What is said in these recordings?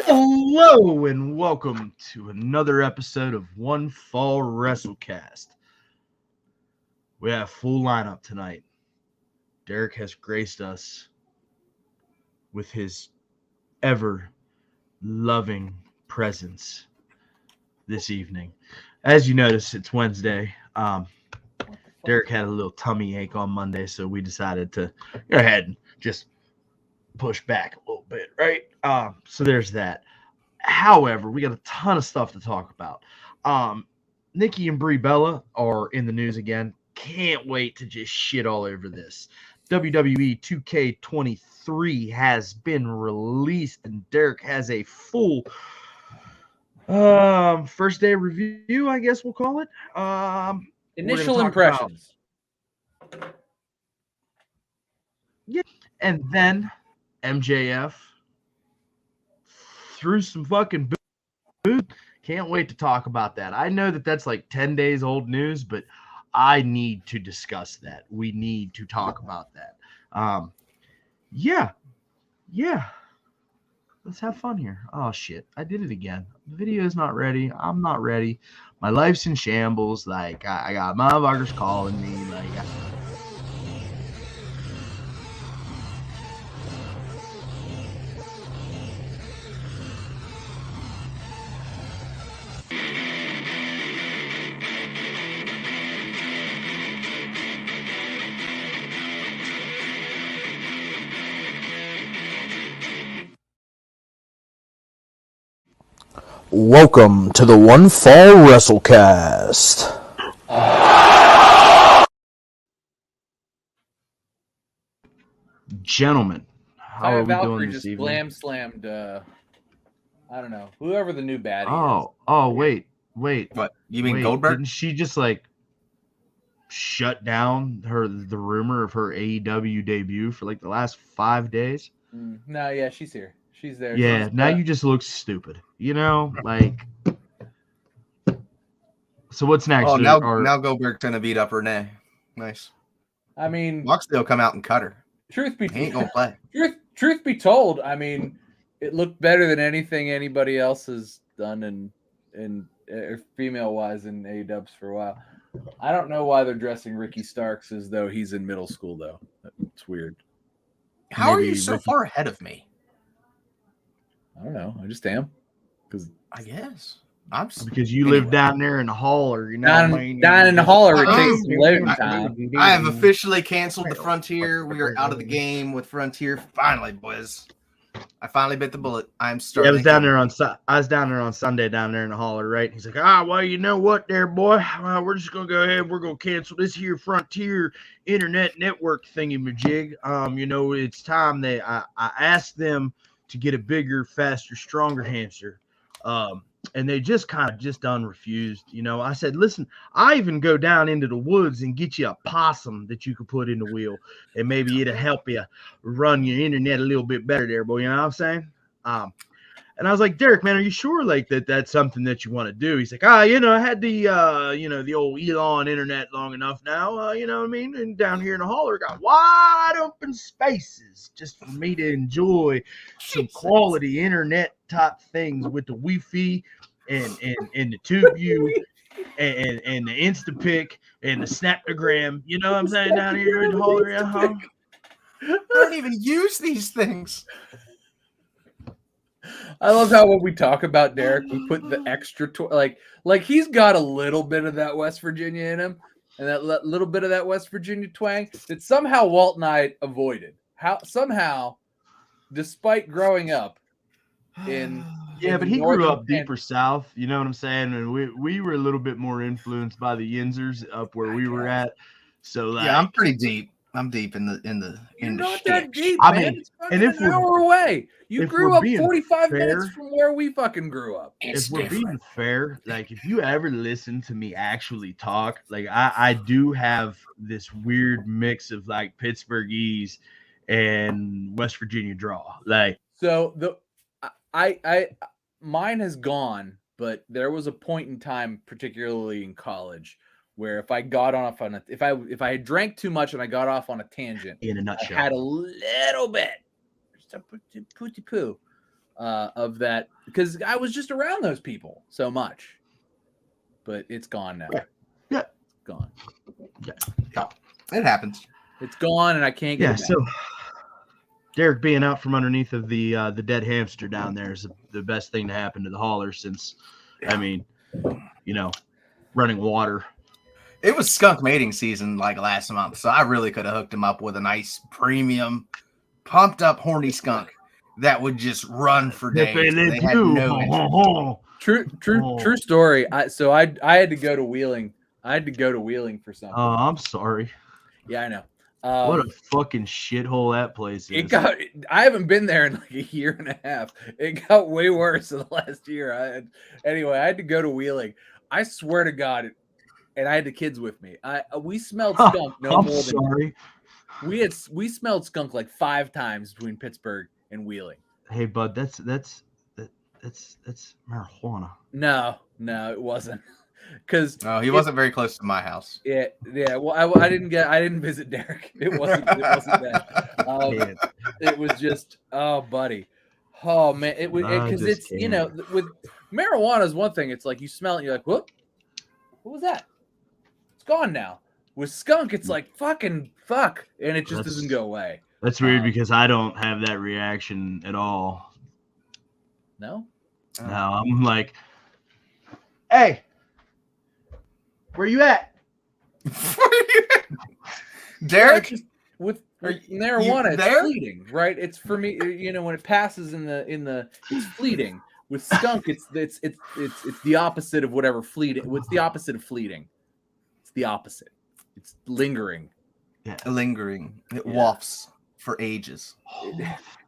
Hello and welcome to another episode of One Fall WrestleCast. We have a full lineup tonight. Derek has graced us with his ever loving presence this evening. As you notice, it's Wednesday. Derek had a little tummy ache on Monday, so we decided to go ahead and just push back a little bit, right? So there's that. However, we got a ton of stuff to talk about. Nikki and Brie Bella are in the news again. Can't wait to just shit all over this. WWE 2K23 has been released, and Derek has a full first day review, I guess we'll call it. Initial impressions. Yeah, and then MJF threw some fucking boot. Can't wait to talk about that. I know that that's like 10 days old news, but I need to discuss that. We need to talk about that. Yeah. Let's have fun here. Oh, shit. I did it again. The video is not ready. I'm not ready. My life's in shambles. Like, I got motherfuckers calling me. Like, Welcome to the One Fall WrestleCast. Gentlemen, how are we Valkyrie doing this just evening? glam slammed. I don't know, whoever the new baddie is. Oh, wait. What? You mean Wait, Goldberg? Didn't she just like shut down the rumor of her AEW debut for like the last 5 days? No, yeah, she's here. She's there. Yeah, she's, now you just look stupid. You know, like. So what's next? Oh, now Goldberg's gonna beat up Renee. Nice. I mean, Moxley will come out and cut her. Truth be He ain't gonna play. truth be told, I mean, it looked better than anything anybody else has done in female wise in AEWs for a while. I don't know why they're dressing Ricky Starks as though he's in middle school though. It's weird. How are Maybe you so Ricky- far ahead of me? I don't know. I just am. Because I guess I'm Because you live down there in the holler, you know. down in the holler, it I- takes some living time. I have officially canceled the Frontier. We are out of the game with Frontier. Finally, boys. I finally bit the bullet. I'm Yeah, starting. I was down there on Sunday down there in the holler, right? He's like, well, you know what, there, boy? We're just gonna go ahead. We're gonna cancel this here Frontier Internet Network thingy-majig. You know, it's time that I asked them to get a bigger, faster, stronger hamster. And they just kind of just refused. You know, I said, listen, I even go down into the woods and get you a possum that you could put in the wheel, and maybe it'll help you run your internet a little bit better there, boy. You know what I'm saying? And I was like, Derek, man, are you sure like that's something that you want to do? He's like, you know, I had the the old Elon internet long enough now, you know what I mean? And down here in the holler, got wide open spaces just for me to enjoy some quality internet type things with the Wi-Fi and the TubeView and the Instapic and the Snaptogram. You know what I'm saying? Down here in the holler, I don't even use these things. I love how when we talk about Derek, we put the extra like he's got a little bit of that West Virginia in him, and that little bit of that West Virginia twang that somehow Walt and I avoided. How somehow, despite growing up in but he grew up deeper south. You know what I'm saying? And we were a little bit more influenced by the Yinzers up where we were at. So like, Yeah, I'm pretty deep. I'm deep in the You're in the not shit. that deep, I man. mean, It's fucking and if an we're- hour away. You if grew we're up being 45 fair- minutes from where we fucking grew up. if we're being fair, like if you ever listen to me actually talk, like I do have this weird mix of like Pittsburghese and West Virginia draw. Like, So mine has gone, but there was a point in time, particularly in college, where if I got off on if I had drank too much and I got off on a tangent, in a I nutshell. had a little bit, just a poo, of that because I was just around those people so much. But it's gone now. Yeah. It's gone. Yeah. It happens. It's gone, and I can't get it back. So Derek being out from underneath of the dead hamster down there is the best thing to happen to the hauler since, I mean, running water. It was skunk mating season like last month, so I really could have hooked him up with a nice premium, pumped up horny skunk that would just run for days. They had no interest. True story. I had to go to Wheeling. For something. Oh, I'm sorry. Yeah, I know. What a fucking shithole that place is. I haven't been there in like a year and a half. It got way worse in the last year. I had to go to Wheeling. I swear to God, and I had the kids with me. We smelled skunk we smelled skunk like 5 times between Pittsburgh and Wheeling. Hey, bud, that's marijuana. No, it wasn't. Because he wasn't very close to my house. Yeah. Well, I didn't visit Derek. It wasn't that. It was just, oh, buddy. Oh man, it was because it's with marijuana is one thing. It's like you smell it, and you're like, what was that? It's gone now. With skunk, it's like fucking fuck, and it just doesn't go away. That's weird because I don't have that reaction at all. No. No, I'm like, hey. Where you at? Derek? With marijuana, it's fleeting, right? It's for me, when it passes in the it's fleeting. With skunk, it's the opposite of whatever fleeting. What's the opposite of fleeting? It's the opposite. It's lingering. Yeah, lingering. It wafts for ages.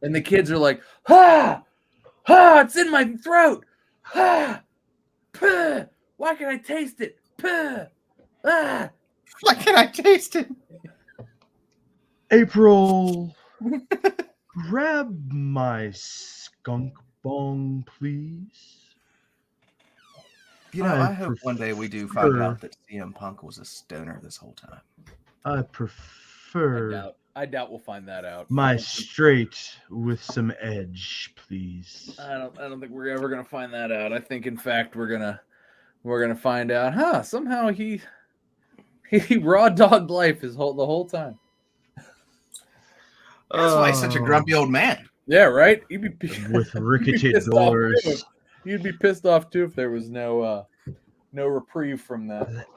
And the kids are like, it's in my throat. Why can I taste it? Why can I taste it? April, grab my skunk bong, please. I hope one day we do find out that CM Punk was a stoner this whole time. I prefer. I doubt we'll find that out. My straight with some edge, please. I don't think we're ever gonna find that out. I think, in fact, we're gonna find out. Somehow he raw dogged life the whole time. That's why he's such a grumpy old man. Yeah, right. He'd be with rickety doors. You'd be pissed off too if there was no reprieve from that.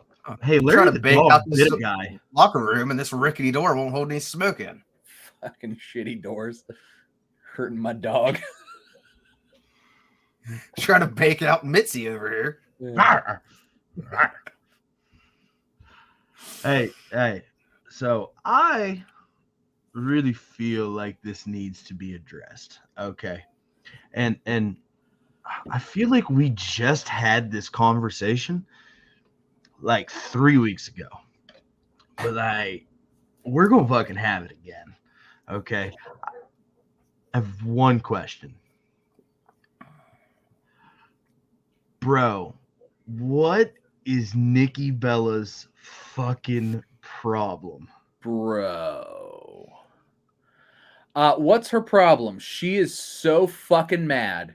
Hey, Larry the dog did a guy. Locker room, and this rickety door won't hold any smoke in. Fucking shitty doors, hurting my dog. Trying to bake out Mitzi over here. Yeah. Hey. So I really feel like this needs to be addressed. Okay. And I feel like we just had this conversation like 3 weeks ago. But we're gonna fucking have it again. Okay. I have one question. Bro, what is Nikki Bella's fucking problem? Bro. What's her problem? She is so fucking mad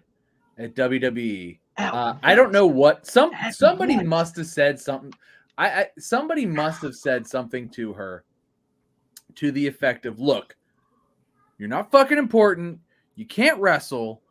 at WWE. I don't know what somebody must have said something. Somebody must have said something to her to the effect of, look, you're not fucking important. You can't wrestle.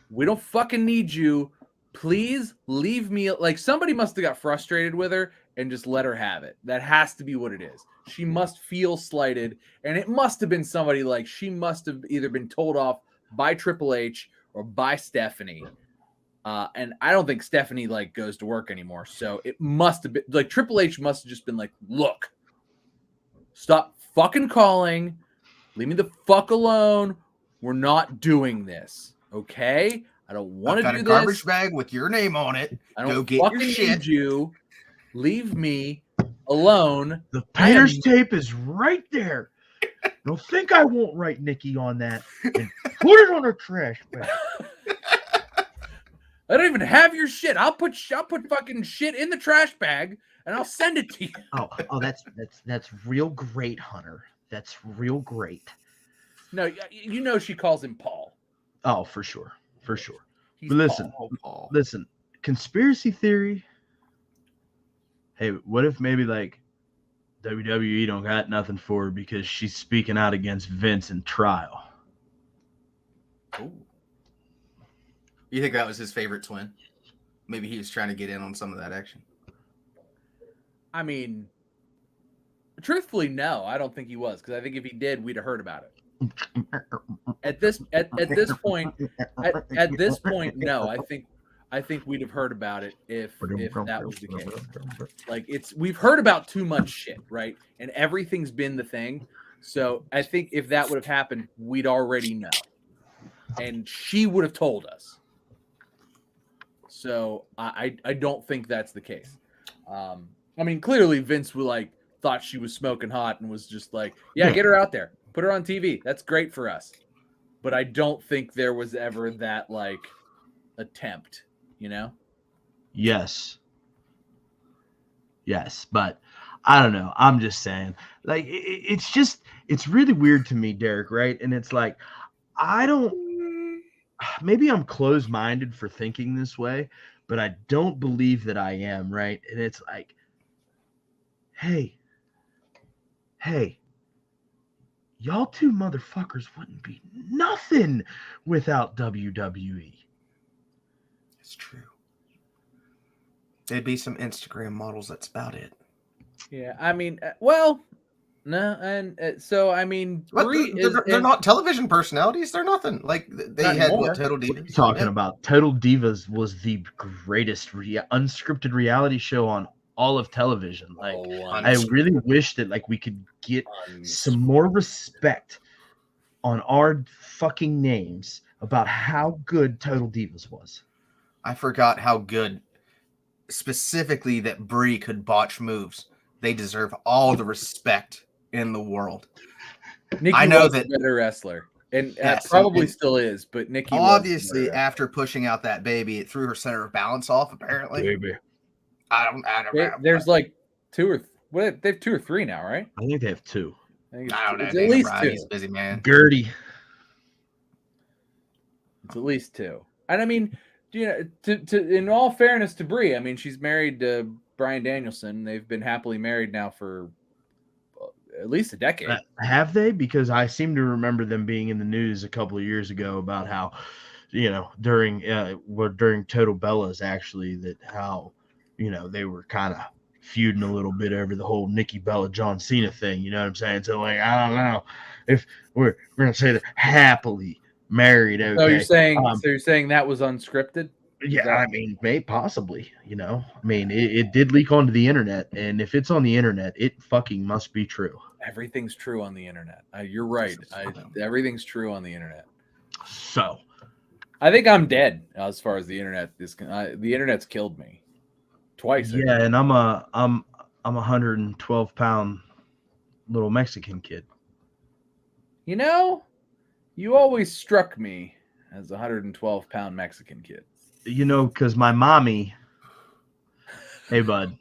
We don't fucking need you. Please leave me. Like, somebody must have got frustrated with her and just let her have it. That has to be what it is. She must feel slighted, and it must have been somebody like she must have either been told off by Triple H or by Stephanie. And I don't think Stephanie goes to work anymore. So it must have been Triple H must have just been like, look, stop fucking calling. Leave me the fuck alone. We're not doing this. Okay? I don't want to do this. I've got a garbage bag with your name on it. I don't Go get fucking your shit. need you. Leave me alone. The painter's tape is right there. Don't think I won't write Nikki on that and put it on her trash bag. I don't even have your shit. I'll put fucking shit in the trash bag and I'll send it to you. Oh, that's real great, Hunter. That's real great. No, she calls him Paul. Oh, for sure. for sure. He's But listen, Paul. listen, conspiracy theory. Hey, what if maybe like WWE don't got nothing for her because she's speaking out against Vince in trial? Ooh. You think that was his favorite twin? Maybe he was trying to get in on some of that action. I mean, truthfully, no, I don't think he was, because I think if he did, we'd have heard about it. At this point, no. I think we'd have heard about it if that was the case. Like we've heard about too much shit, right? And everything's been the thing. So I think if that would have happened, we'd already know, and she would have told us. So I don't think that's the case. I mean, clearly Vince would thought she was smoking hot and was just like, yeah, get her out there. Put her on TV. That's great for us. But I don't think there was ever that attempt, you know? Yes, but I don't know. I'm just saying, it's really weird to me, Derek, right? And it's like, maybe I'm closed-minded for thinking this way, but I don't believe that I am, right? And it's like, hey, y'all two motherfuckers wouldn't be nothing without WWE. It's true. There'd be some Instagram models. That's about it. Yeah, I mean, well, no, and so I mean, they're not television personalities. They're nothing. Like they had Total Divas. What are you talking about? Total Divas was the greatest unscripted reality show on all of television. I really wish that we could get some more respect on our fucking names about how good Total Divas was. I forgot how good, specifically that Brie could botch moves. They deserve all the respect in the world. Nikki I know was that a better wrestler, and probably still is. But Nikki, obviously, after pushing out that baby, it threw her center of balance off. Apparently, baby. I don't know. There's they have 2 or 3 now, right? I think they have 2. I don't know. It's at least 2. He's busy, man. Gertie. It's at least 2. And I mean, in all fairness to Brie, I mean, she's married to Bryan Danielson. They've been happily married now for at least a decade. Have they? Because I seem to remember them being in the news a couple of years ago about how, during Total Bellas, actually, that how, they were kind of feuding a little bit over the whole Nikki Bella John Cena thing. You know what I'm saying? So I don't know if we're gonna say they're happily married. Okay. So you're saying that was unscripted? Yeah, I mean, possibly. I mean, it did leak onto the internet, and if it's on the internet, it fucking must be true. Everything's true on the internet. You're right. Everything's true on the internet. So, I think I'm dead as far as the internet is. The internet's killed me twice. Yeah, and I'm a 112-pound little Mexican kid. You always struck me as a 112-pound Mexican kid. Because my mommy. Hey, bud.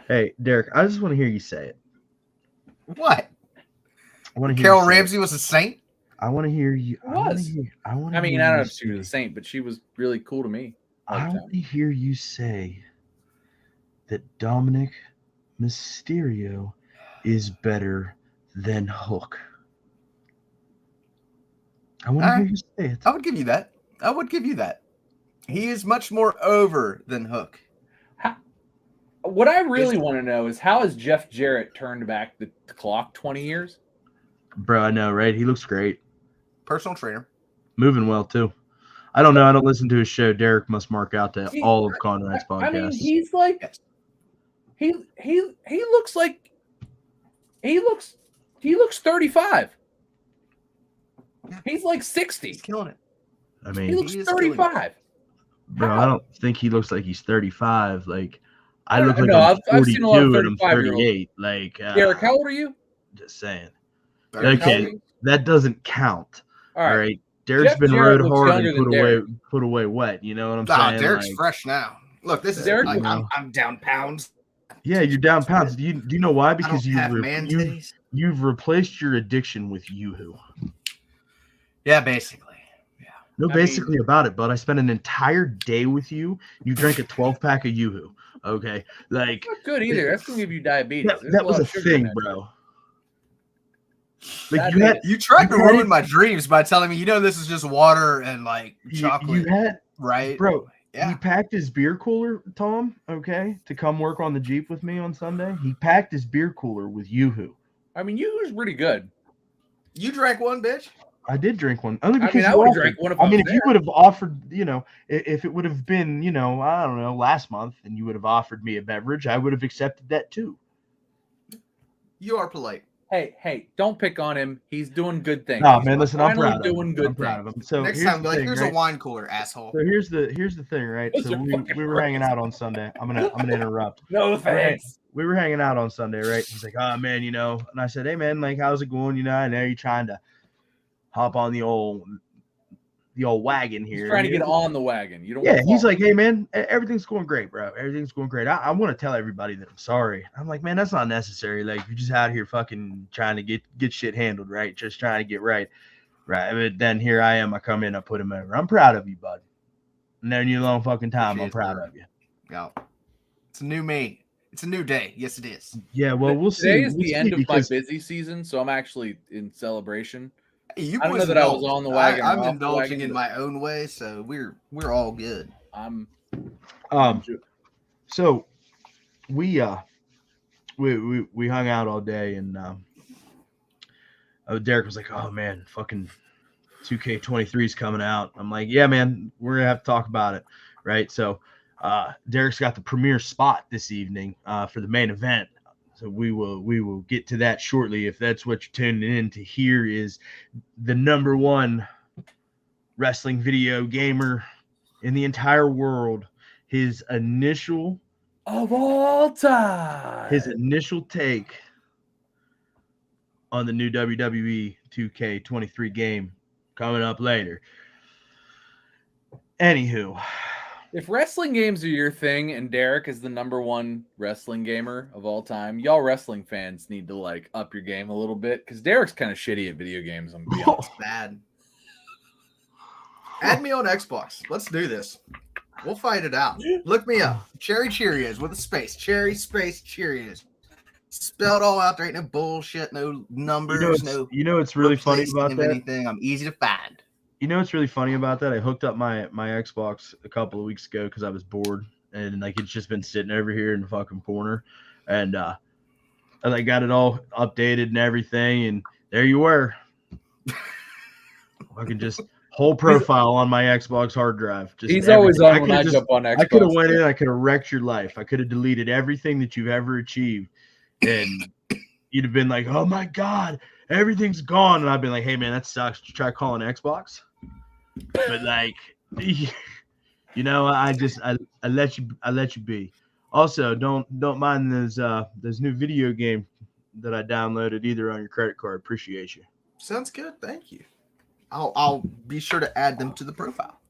Hey, Derek, I just want to hear you say it. What? I want to hear Carol Ramsey was a saint? I want to hear you. I don't know if she was a saint, but she was really cool to me. I want to hear you say that Dominic Mysterio is better than Hook. I want to hear you say it. I would give you that. He is much more over than Hook. What I really want to know is how has Jeff Jarrett turned back the clock 20 years? Bro, I know, right? He looks great. Personal trainer. Moving well, too. I don't know. I don't listen to his show. Derek must mark out to all of Conrad's podcasts. I mean, he's like, he looks like, he looks 35. He's like 60. He's killing it. I mean, he looks 35. Bro, I don't think he looks like he's 35. I look like I'm 42 and I'm 38. Derek, how old are you? Just saying. Okay, that doesn't count. All right. Derek's been rode hard and put away wet. You know what I'm saying? Derek's fresh now. Look, this is Derek. I'm down pounds. Yeah, you're down pounds. Do you know why? Because you've replaced your addiction with Yoo-hoo. Yeah, basically. No, basically about it, but I spent an entire day with you. You drank a 12-pack of Yoo-Hoo. Okay, like Not good either. That's gonna give you diabetes. that was a thing, bro. Like you tried to ruin my dreams by telling me, this is just water and like chocolate. You had right, bro. Yeah. He packed his beer cooler, Tom. Okay, to come work on the Jeep with me on Sunday. He packed his beer cooler with Yoo-Hoo. I mean, Yoo-Hoo's pretty good. You drank one, bitch. I did drink one. Only because I would have drank one. If you would have offered, if it would have been, I don't know, last month, and you would have offered me a beverage, I would have accepted that too. You are polite. Hey, don't pick on him. He's doing good things. No, man, listen, I'm proud of him. So next time, be like, here's a wine cooler, asshole. So here's the thing, right? So we were hanging out on Sunday. I'm gonna interrupt. No thanks. We were hanging out on Sunday, right? He's like, oh man, and I said, hey man, like, how's it going? I know you're trying to hop on the old wagon here. He's trying to get on the wagon. You don't. Yeah, he's like, hey man, everything's going great, bro. Everything's going great. I want to tell everybody that I'm sorry. I'm like, man, that's not necessary. Like, you're just out here fucking trying to get shit handled, right? Just trying to get right. But then here I am. I come in, I put him over. I'm proud of you, bud. Known you a long fucking time. I'm proud of you. Yeah. It's a new me. It's a new day. Yes, it is. Yeah, well, we'll see. Today is the end of my busy season, so I'm actually in celebration. I don't know that I was on the wagon. I'm indulging in my own way, so we're all good. So we hung out all day, and Derek was like, "Oh man, fucking 2K23 is coming out." I'm like, "Yeah, man, we're gonna have to talk about it, right?" So Derek's got the premiere spot this evening for the main event. So we will get to that shortly. If that's what you're tuning in to hear, is the number one wrestling video gamer in the entire world. His initial of all time. His initial take on the new WWE 2K23 game coming up later. Anywho. If wrestling games are your thing and Derek is the number one wrestling gamer of all time, y'all wrestling fans need to like up your game a little bit because Derek's kind of shitty at video games. I'm gonna be honest. Bad. Add me on Xbox. Let's do this. We'll fight it out. Look me up. Cherry Cheerios with a space. Cherry space Cheerios. Spelled all out there. Ain't no bullshit. No numbers. It's really funny about that. Anything. I'm easy to find. You know what's really funny about that? I hooked up my Xbox a couple of weeks ago because I was bored and like it's just been sitting over here in the fucking corner, and I like got it all updated and everything, and there you were. I can just whole profile on my Xbox hard drive. Just he's always on when I jump on Xbox. I could have went in. I could have wrecked your life. I could have deleted everything that you've ever achieved, and you'd have been like, "Oh my god, everything's gone," and I've been like, "Hey man, that sucks. Did you try calling Xbox?" But like, I let you be. Also, don't mind those new video game that I downloaded either on your credit card. Appreciate you. Sounds good. Thank you. I'll be sure to add them to the profile.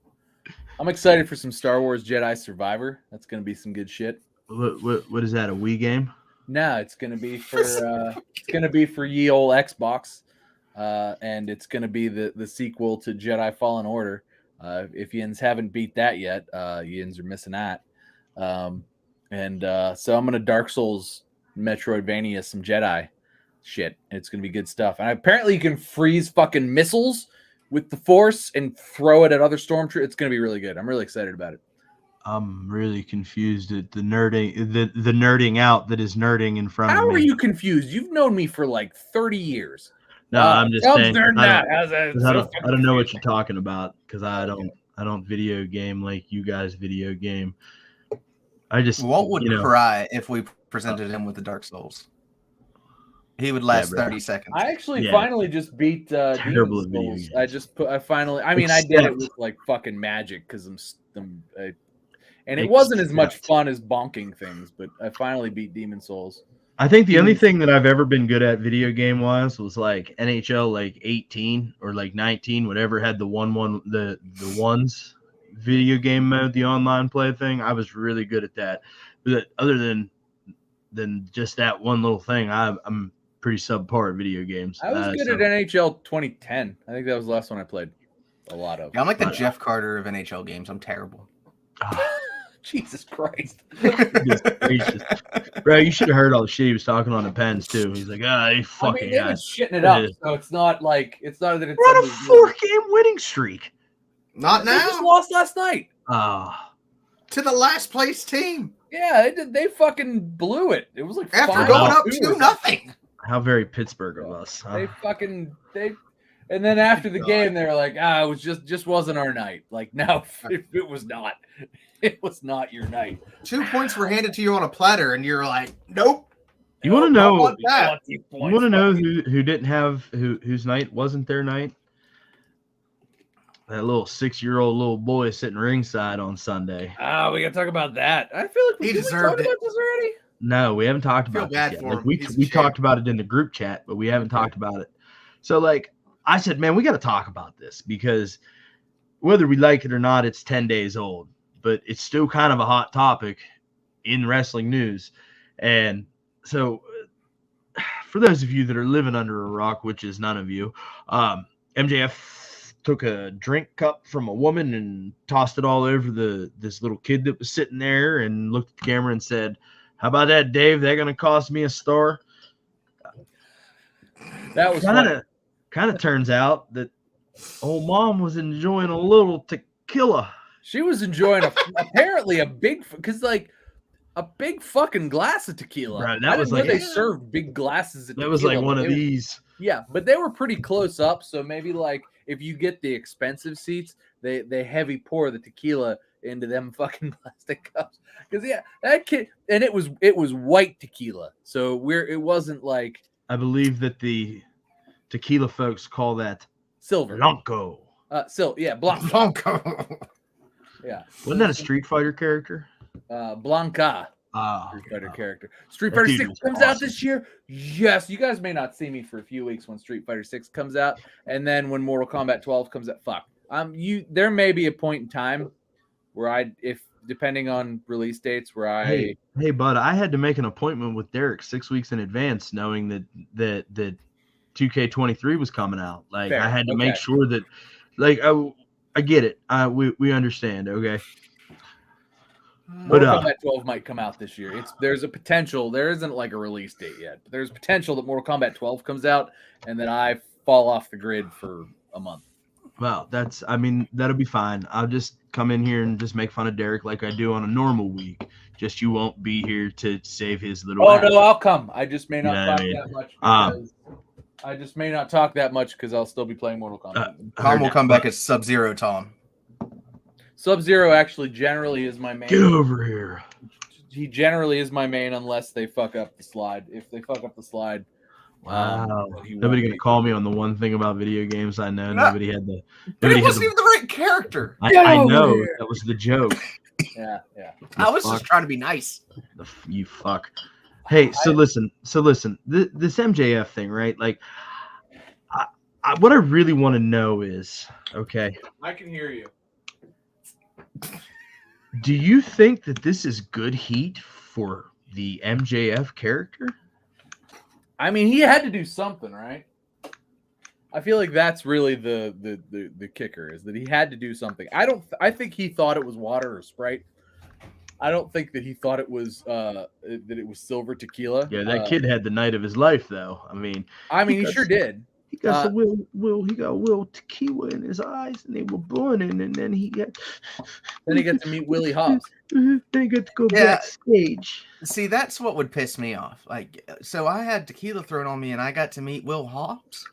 I'm excited for some Star Wars Jedi Survivor. That's gonna be some good shit. What is that? A Wii game? No, it's gonna be for ye old Xbox. And it's going to be the sequel to Jedi Fallen Order. If yins haven't beat that yet, yins are missing that. So I'm going to Dark Souls Metroidvania some Jedi shit. It's going to be good stuff. And apparently you can freeze fucking missiles with the Force and throw it at other stormtroopers. It's going to be really good. I'm really excited about it. I'm really confused at the nerding out that is nerding in front of me. How are you confused? You've known me for like 30 years. No, I'm just saying. I don't know what you're talking about because I don't video game like you guys video game. Walt would cry if we presented him with the Dark Souls. He would last 30 seconds. I actually finally just beat terrible Demon's Souls. I did it with like fucking magic because and it wasn't as much fun as bonking things, but I finally beat Demon's Souls. I think the only thing that I've ever been good at video game wise was like NHL like 18 or like 19, whatever had the ones video game mode, the online play thing. I was really good at that. But other than just that one little thing, I'm pretty subpar at video games. I was good at NHL 2010. I think that was the last one I played a lot of. Yeah, I'm like the Jeff Carter of NHL games. I'm terrible. Jesus Christ. Bro, you should have heard all the shit he was talking on the pens too. He's like, he fucking they was shitting it up, so it's not that it's we're on a 4-game winning streak. Not now. They just lost last night. To the last place team. Yeah, they fucking blew it. It was like after going up 2-0. How very Pittsburgh of us. They and then after the game they were like, it was just wasn't our night. Like, no, it was not. It was not your night. 2 points were handed to you on a platter, and you're like, nope. You want to know? You want to know who didn't have whose night wasn't their night? That little 6-year-old little boy sitting ringside on Sunday. We gotta talk about that. I feel like he deserved it. About this already? No, we haven't talked about this yet. Like, we talked about it in the group chat, but we haven't talked about it. So like I said, man, we got to talk about this because whether we like it or not, it's 10 days old. But it's still kind of a hot topic in wrestling news. And so for those of you that are living under a rock, which is none of you, MJF took a drink cup from a woman and tossed it all over this little kid that was sitting there and looked at the camera and said, "How about that, Dave? They're going to cost me a star." That was kind of turns out that old mom was enjoying a little tequila. She was enjoying apparently a big fucking glass of tequila. Right, that was like they served big glasses of tequila. That was like one of these. Yeah, but they were pretty close up, so maybe like if you get the expensive seats, they heavy pour the tequila into them fucking plastic cups. Because that kid, and it was white tequila, so it wasn't like, I believe that the tequila folks call that silver Blanco. Blanco. Yeah. Wasn't that a Street Fighter character? Blanca. Street Fighter character. Street Fighter 6 comes out this year. Yes, you guys may not see me for a few weeks when Street Fighter 6 comes out, and then when Mortal Kombat 12 comes out. There may be a point in time where depending on release dates, where Hey, bud, I had to make an appointment with Derek 6 weeks in advance, knowing that 2K23 was coming out. Like, fair. I had to make sure that, like, I get it. We understand. Okay. Mortal Kombat 12 might come out this year. There's a potential. There isn't like a release date yet, but there's potential that Mortal Kombat 12 comes out and then I fall off the grid for a month. Well, that'll be fine. I'll just come in here and just make fun of Derek like I do on a normal week. Just you won't be here to save his little. Oh, no, I'll come. I just may not talk that much. I just may not talk that much because I'll still be playing Mortal Kombat. Tom will come back as Sub-Zero Tom. Sub-Zero actually generally is my main. Get over here. He generally is my main unless they fuck up the slide. If they fuck up the slide. Wow. Nobody going to call me on the one thing about video games I know. Nobody had the. But it wasn't even the right character. I know. That was the joke. Yeah. I was just trying to be nice. You fuck. Hey, so listen. This MJF thing, right? Like, what I really want to know is, okay. I can hear you. Do you think that this is good heat for the MJF character? I mean, he had to do something, right? I feel like that's really the kicker, is that he had to do something. I think he thought it was water or Sprite. I don't think that he thought it was silver tequila. Yeah, that kid had the night of his life, though. I mean, he sure did. He got he got Will tequila in his eyes, and they were burning, and then he got to meet Willie Hobbs. Then he got to go backstage. See, that's what would piss me off. Like, so I had tequila thrown on me, and I got to meet Will Hobbs.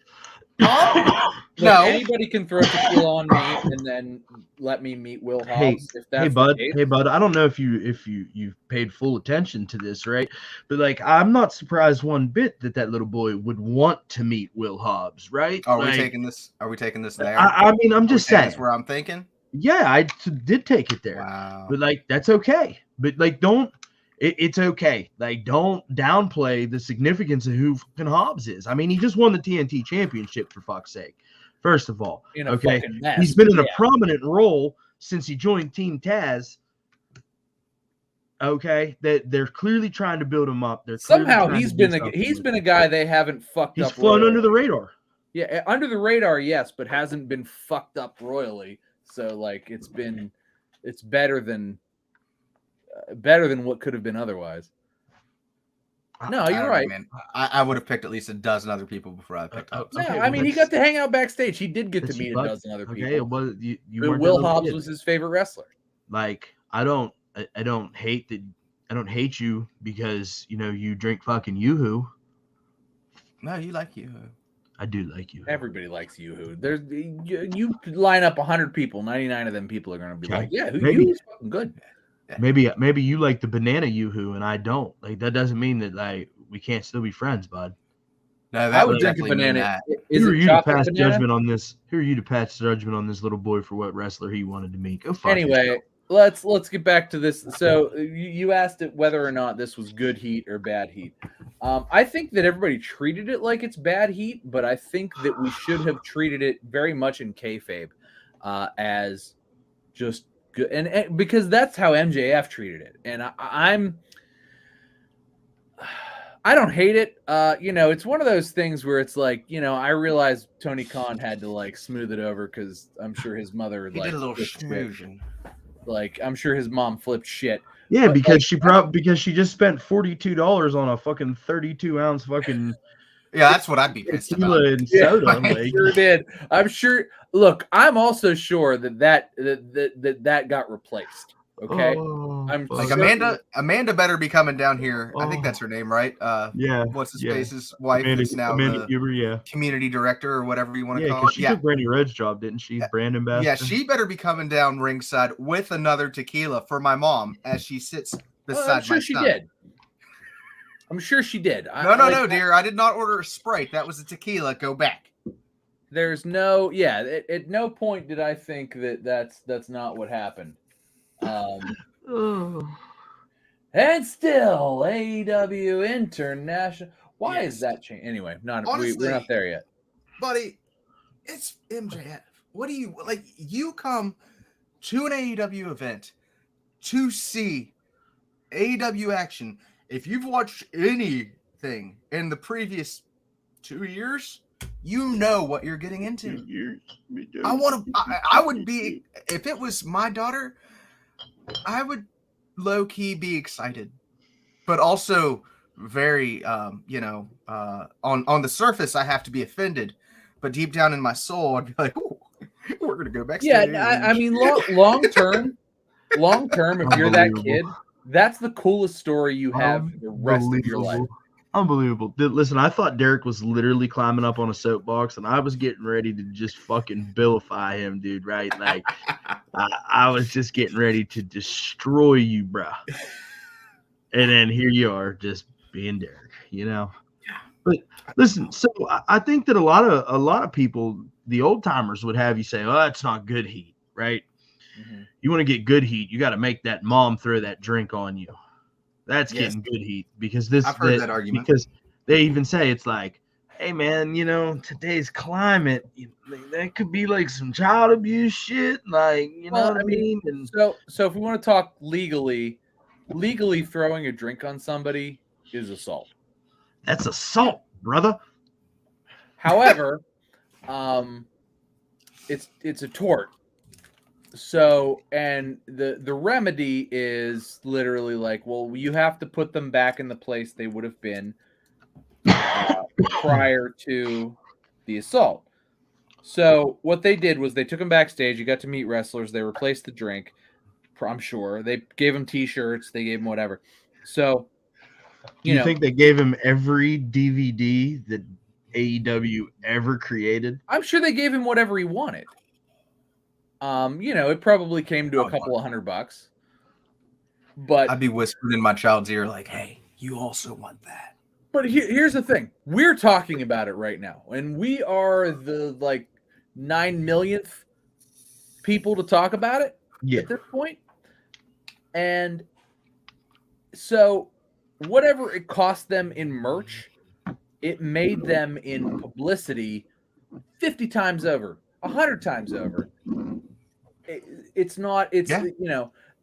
No, anybody can throw tequila on me and then let me meet Will Hobbs. Hey, bud. I don't know if you've paid full attention to this, right? But like, I'm not surprised one bit that little boy would want to meet Will Hobbs, right? Are we taking this? Are we taking this there? I mean, I'm just saying. That's where I'm thinking. Yeah, I did take it there. Wow. But like, that's okay. But like, don't. It's okay. Like, don't downplay the significance of who fucking Hobbs is. I mean, he just won the TNT championship, for fuck's sake. First of all, okay, he's been in a prominent role since he joined Team Taz. Okay, that they're clearly trying to build him up. They're Somehow he's been a guy they haven't fucked up. He's flown under the radar. Yeah, under the radar, yes, but hasn't been fucked up royally. So like it's better than what could have been otherwise. No, you're right. Man. I would have picked at least a dozen other people before I picked up. No, okay, I mean he got to hang out backstage. He did get to meet a dozen other people. Okay, well, you Will Hobbs was his favorite wrestler. Like I don't hate you because you drink fucking Yoo-Hoo. No, you like Yoo-Hoo. I do like you. Everybody likes Yoo-Hoo. There's you line up 100 people, 99 of them people are going to be like, yeah, Yoo-Hoo's fucking good. Maybe you like the banana Yoo-Hoo and I don't. Like that doesn't mean that like we can't still be friends, bud. No, that would drink a banana. Who are you to pass judgment on this? Who are you to pass judgment on this little boy for what wrestler he wanted to meet? Go fuck anyway. yourself. Let's get back to this. So you asked it whether or not this was good heat or bad heat. I think that everybody treated it like it's bad heat, but I think that we should have treated it very much in kayfabe as just good, and because that's how MJF treated it. And I don't hate it. It's one of those things where it's like, I realize Tony Khan had to like smooth it over because I'm sure his mother did a little smoothing. Like I'm sure his mom flipped shit. Yeah, but because she just spent $42 on a fucking 32-ounce fucking. Yeah, that's what I'd be pissed about. And soda. I sure did. I'm sure. Look, I'm also sure that got replaced. Okay, I'm like sure. Amanda better be coming down here. I think that's her name, right? Yeah. What's his face's wife is now Amanda the Huber, community director or whatever you want to call it. She took Brandy Red's job, didn't she? Brand ambassador. Yeah, she better be coming down ringside with another tequila for my mom as she sits beside I'm sure my she son. Did. I'm sure she did. No, dear. I did not order a Sprite. That was a tequila. Go back. There's no, at no point did I think that's not what happened. And still AEW International. Why is that change? Anyway, honestly, we're not there yet, buddy. It's MJF. What do you like? You come to an AEW event to see AEW action. If you've watched anything in the previous 2 years, you know what you're getting into. I would be, if it was my daughter, I would low key be excited, but also very, on the surface, I have to be offended, but deep down in my soul, I'd be like, "Oh, we're gonna go back." Yeah, I mean, long term, if you're that kid, that's the coolest story you have for the rest of your life. Unbelievable. Listen, I thought Derek was literally climbing up on a soapbox, and I was getting ready to just fucking vilify him, dude, right? Like, I was just getting ready to destroy you, bro. And then here you are, just being Derek, Yeah. But listen, so I think that a lot of people, the old timers, would have you say, "Oh, that's not good heat," right? Mm-hmm. You want to get good heat, you got to make that mom throw that drink on you. That's getting good heat because I've heard that argument. Because they even say it's like, hey man, today's climate, that could be like some child abuse shit, like know what I mean. And so if we want to talk legally throwing a drink on somebody is assault. That's assault, brother. However, it's a tort. So, and the remedy is literally like, well, you have to put them back in the place they would have been prior to the assault. So what they did was they took them backstage. You got to meet wrestlers. They replaced the drink, I'm sure. They gave them T-shirts. They gave them whatever. So, you think they gave him every DVD that AEW ever created? I'm sure they gave him whatever he wanted. It probably came to a couple of $100, but I'd be whispering in my child's ear like, "Hey, you also want that." But here's the thing: we're talking about it right now, and we are the 9 millionth people to talk about it at this point. And so, whatever it cost them in merch, it made them in publicity 50 times over, 100 times over.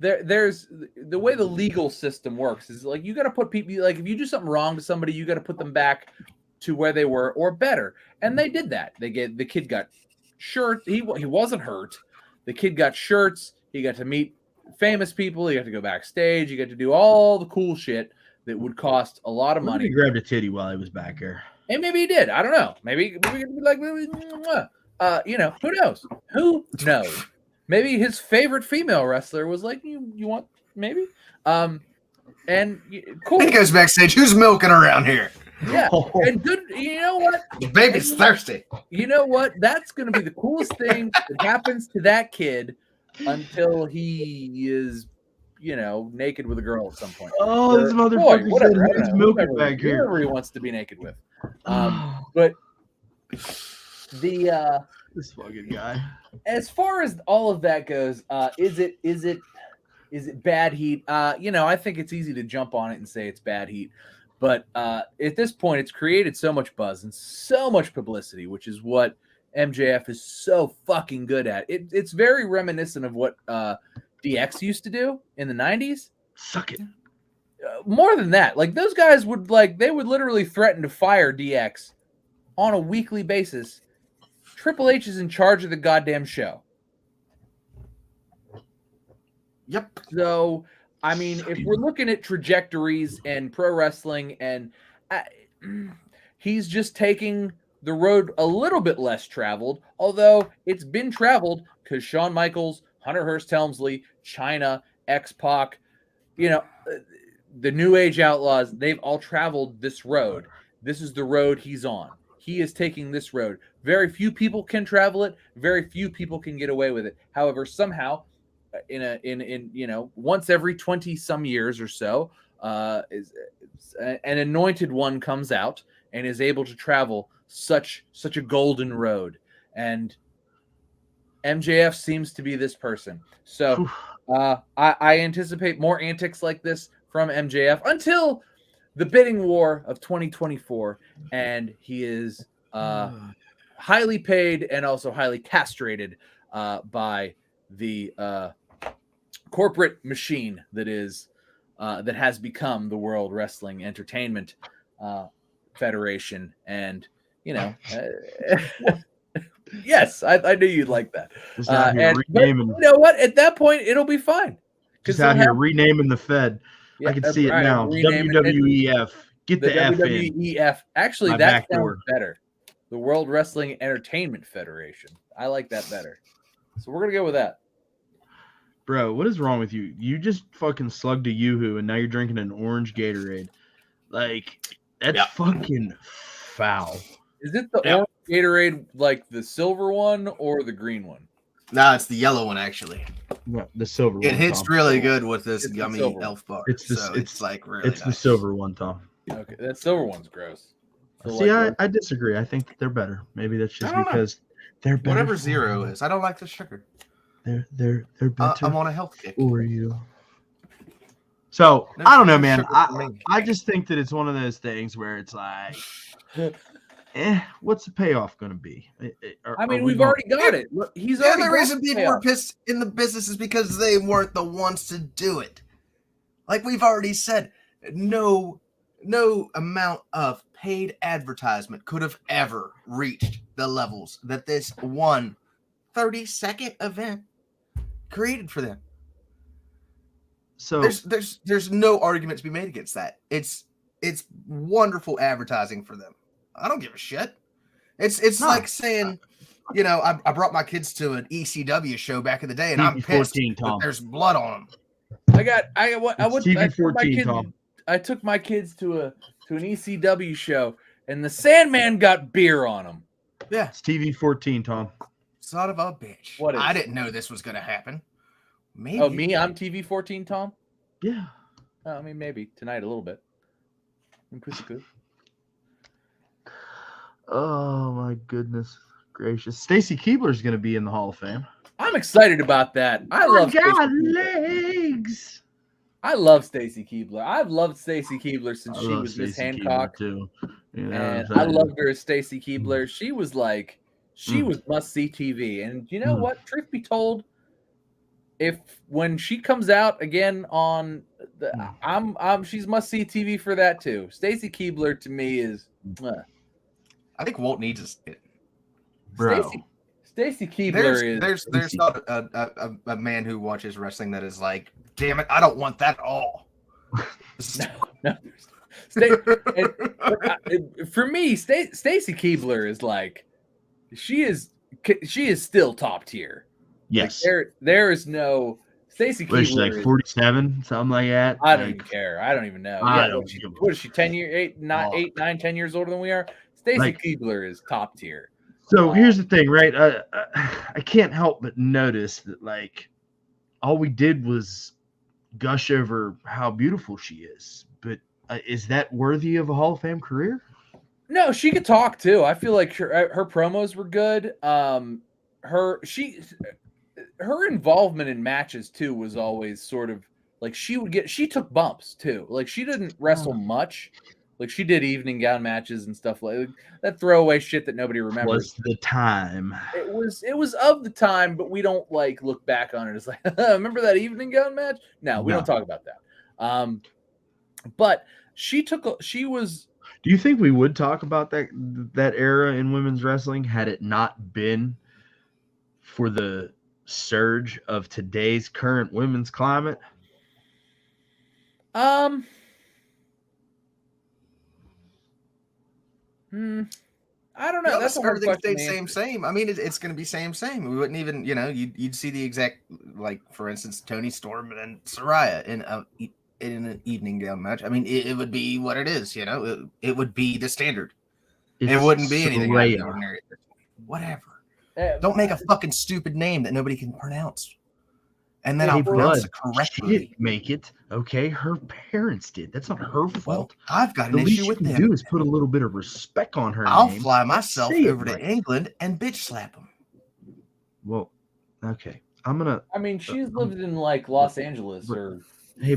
there's the way the legal system works is like you got to put people, like if you do something wrong to somebody, you got to put them back to where they were or better. And they did that. The kid got shirts. He wasn't hurt. The kid got shirts. He got to meet famous people. He got to go backstage. He got to do all the cool shit that would cost a lot of money. He grabbed a titty while he was back here. And maybe he did. I don't know. Maybe like, who knows? Who knows? Maybe his favorite female wrestler was like, you want, maybe? And cool. He goes backstage. Who's milking around here? Yeah. And good, you know what? The baby's thirsty. You know what? That's going to be the coolest thing that happens to that kid until he is, naked with a girl at some point. Oh, this motherfucker whatever, said he's milking back here. Whoever he wants to be naked with. But this fucking guy. As far as all of that goes, is it bad heat? I think it's easy to jump on it and say it's bad heat. But at this point, it's created so much buzz and so much publicity, which is what MJF is so fucking good at. It's very reminiscent of what DX used to do in the 90s. Suck it. More than that, like those guys would literally threaten to fire DX on a weekly basis. Triple H is in charge of the goddamn show. Yep. So, I mean, if we're looking at trajectories and pro wrestling, and he's just taking the road a little bit less traveled, although it's been traveled because Shawn Michaels, Hunter Hearst Helmsley, China, X-Pac, the New Age Outlaws, they've all traveled this road. This is the road he's on. He is taking this road. Very few people can travel it. Very few people can get away with it. However, somehow, in once every 20 some years or so, an anointed one comes out and is able to travel such a golden road. And MJF seems to be this person. So I anticipate more antics like this from MJF until the bidding war of 2024, and he is highly paid and also highly castrated by the corporate machine that has become the World Wrestling Entertainment Federation. And yes, I knew you'd like that. But you know what? At that point, it'll be fine. Just out here renaming the Fed. Yeah, I can see it now. WWEF. Get the F in. WWEF. Actually, that sounds better. The World Wrestling Entertainment Federation. I like that better. So we're going to go with that. Bro, what is wrong with you? You just fucking slugged a Yoo-hoo and now you're drinking an orange Gatorade. Like, that's fucking foul. Is it the orange Gatorade, like the silver one or the green one? No, it's the yellow one, actually. Yeah, the silver one. It hits really good with this gummy elf bar. It's like really It's nice. The silver one, Tom. Okay, that silver one's gross. See, I disagree. I think they're better. Maybe that's just because they're better. Whatever zero is. I don't like the sugar. They're better. I'm on a health kick. For you. So, I don't know, man. I just think that it's one of those things where it's like, what's the payoff going to be? We've already got it. Look, the reason people were pissed in the business is because they weren't the ones to do it. Like we've already said, no amount of paid advertisement could have ever reached the levels that this one 30-second event created for them. So there's no argument to be made against that. It's wonderful advertising for them. I don't give a shit. It's like saying, I brought my kids to an ECW show back in the day, and I'm pissed that there's blood on them. I took my kids to an ECW show, and the Sandman got beer on him. Yeah, it's TV 14, Tom. Son of a bitch! What is I didn't know this was gonna happen. Maybe. Oh, me? I'm TV 14, Tom. Yeah. Oh, I mean, maybe tonight a little bit. I'm pretty good. Oh my goodness gracious! Stacy Keibler's going to be in the Hall of Fame. I'm excited about that. I love legs. I love Stacy Keibler. I've loved Stacy Keibler since she was Miss Hancock too. And I loved her as Stacy Keibler. She was must see TV. And you know what? Truth be told, when she comes out again on the, she's must see TV for that too. Stacy Keibler to me is. I think Walt needs a Bro. Stacy Keibler there's not a man who watches wrestling that is like, damn it, I don't want that at all. No. For me, Stacy Keibler is like, she is still top tier. Yes. Like, there is no Stacy Keibler. She's like 47, something like that. I don't even care. I don't even know. What is she? 10 years, 8, 9, 10 years older than we are. Stacy Keibler is top tier. So here's the thing, right? I can't help but notice that, like, all we did was gush over how beautiful she is. But is that worthy of a Hall of Fame career? No, she could talk too. I feel like her promos were good. Her involvement in matches too was always sort of like she took bumps too. Like, she didn't wrestle much. Like, she did evening gown matches and stuff like that throwaway shit that nobody remembers. Was the time. It was of the time, but we don't like look back on it as like, remember that evening gown match? No, we don't talk about that. But she was. Do you think we would talk about that era in women's wrestling had it not been for the surge of today's current women's climate? I don't know. That's a hard question. Same. I mean, it's going to be same. We wouldn't even, you'd see the exact, like, for instance, Toni Storm and Saraya in an evening gown match. I mean, it would be what it is. It would be the standard. It wouldn't be anything ordinary. Whatever. Don't make a fucking stupid name that nobody can pronounce. And then I'll pronounce it correctly. She didn't make it. Okay, her parents did. That's not her fault. Well, I've got an issue with them. The least you can do is put a little bit of respect on her I'll name. fly myself over to England and bitch slap them. Well, okay. I mean, she's lived in like Los Angeles or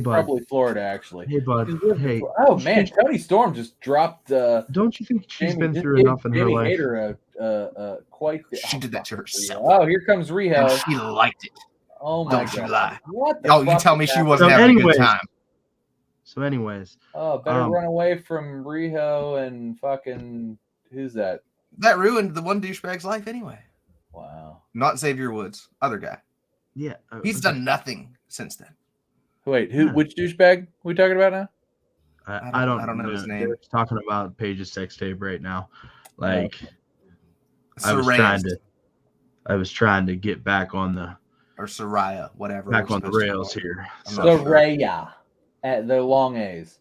probably Florida, actually. Hey, bud. Hey. Oh man, Toni Storm just dropped. Don't you think she's been through enough in her life? Hater, quite. She did that to herself. Oh, here comes Riho. And she liked it. Oh my God! Don't you lie? What the you tell me she wasn't having a good time. So, anyways. Oh, better run away from Riho and fucking who's that? That ruined the one douchebag's life anyway. Wow. Not Xavier Woods, other guy. Yeah. He's done nothing since then. Wait, who? Which douchebag we talking about now? I don't know his name. We're talking about Paige's sex tape right now. Like, I was trying to get back on the. Or Saraya, whatever. Back on the rails here. Saraya, at the long A's.